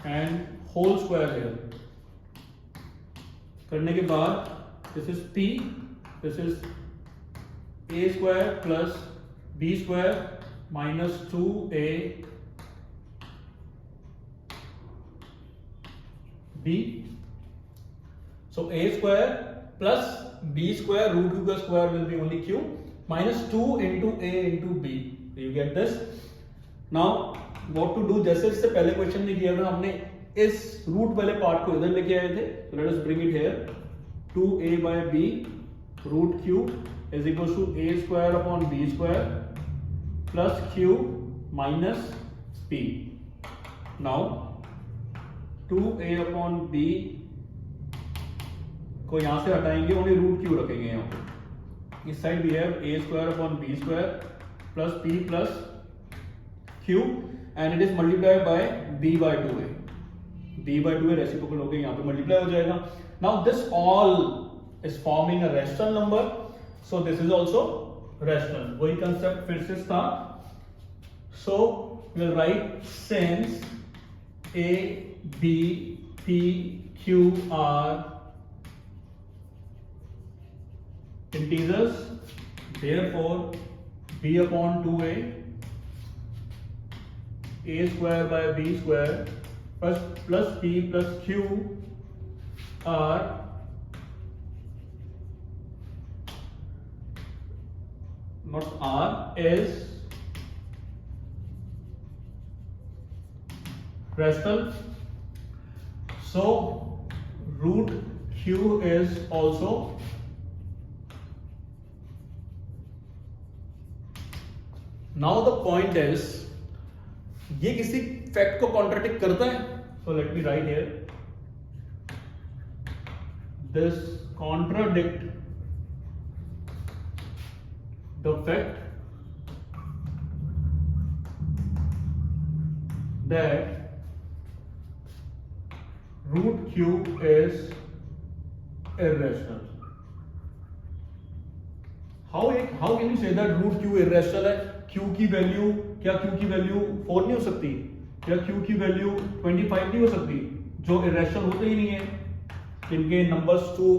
and whole square here. करने के बाद this is P, this is A square plus B square minus 2A B. So A square plus B square root Q का square will be only Q minus 2 into A into B. You get this? Now what to do? जैसे इससे पहले question में किया था हमने इस root वाले पार्ट को इधर लेके आए थे. So let us bring it here. 2A by B root Q is equals to A square upon B square plus Q minus P. Now 2A upon B को यहां से हटाएंगे, ओनली रूट क्यू रखेंगे यहां पे. इस साइड भी है A square upon B square plus P plus Q and it is multiplied by B by 2a. B by 2a reciprocal होकर यहां पे मल्टीप्लाई हो जाएगा. Now this all is forming a rational number, so this is also rational. वही concept फिर से start. So we will write since a b p q are integers, therefore b upon 2a square by b square plus p plus q are not are is rational. So root q is also now the point is, ये किसी fact को contradict करता है. So let me write here, this contradict the fact that root Q is irrational. How can you say that root q irrational है? q की value, क्या q की value 4 नहीं हो सकती? क्या q की वैल्यू 25 नहीं हो सकती? जो irrational होते ही नहीं है, जिनके नंबर्स 2,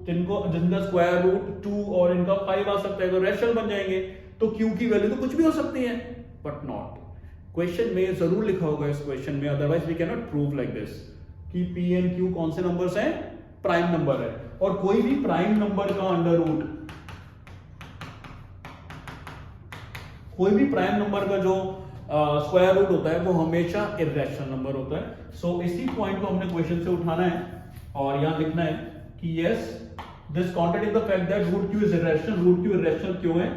जिनका स्क्वायर रूट 2 और इनका 5 आ सकता है तो रैशनल बन जाएंगे. तो q की वैल्यू तो कुछ भी हो सकती है, बट नॉट. क्वेश्चन में जरूर लिखा होगा इस क्वेश्चन में, otherwise we can not prove like this कि p एंड q कौन से नंबर्स हैं? प्राइम नंबर है. और कोई भी प्राइम नंबर का अंडर रूट, कोई भी प्राइम नंबर का जो स्क्वायर रूट होता है वो हमेशा इर्रेशनल नंबर होता है. सो इसी पॉइंट को हमने क्वेश्चन से उठाना है और यहां लिखना है कि yes, this contradict the fact that root Q is irrational. Root Q irrational क्यों है?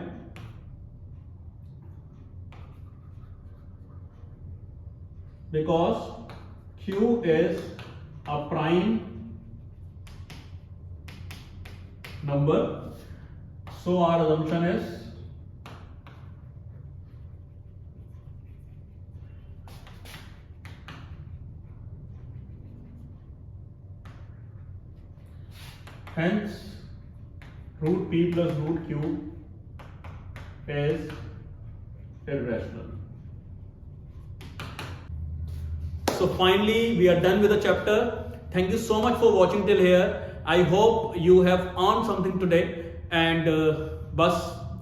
Because Q is a prime number. So our assumption is hence root p plus root q is irrational. So finally we are done with the chapter. Thank you so much for watching till here. I hope you have earned something today and बस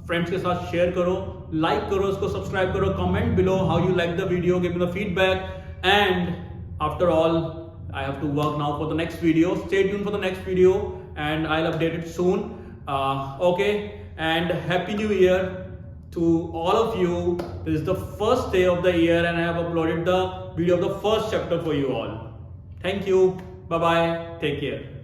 friends के साथ share करो, like करो, इसको subscribe करो, comment below how you like the video, give me the feedback and after all I have to work now for the next video. Stay tuned for the next video and I'll update it soon. Okay, and Happy New Year to all of you. This is the first day of the year and I have uploaded the video of the first chapter for you all. Thank you. Bye bye. Take care.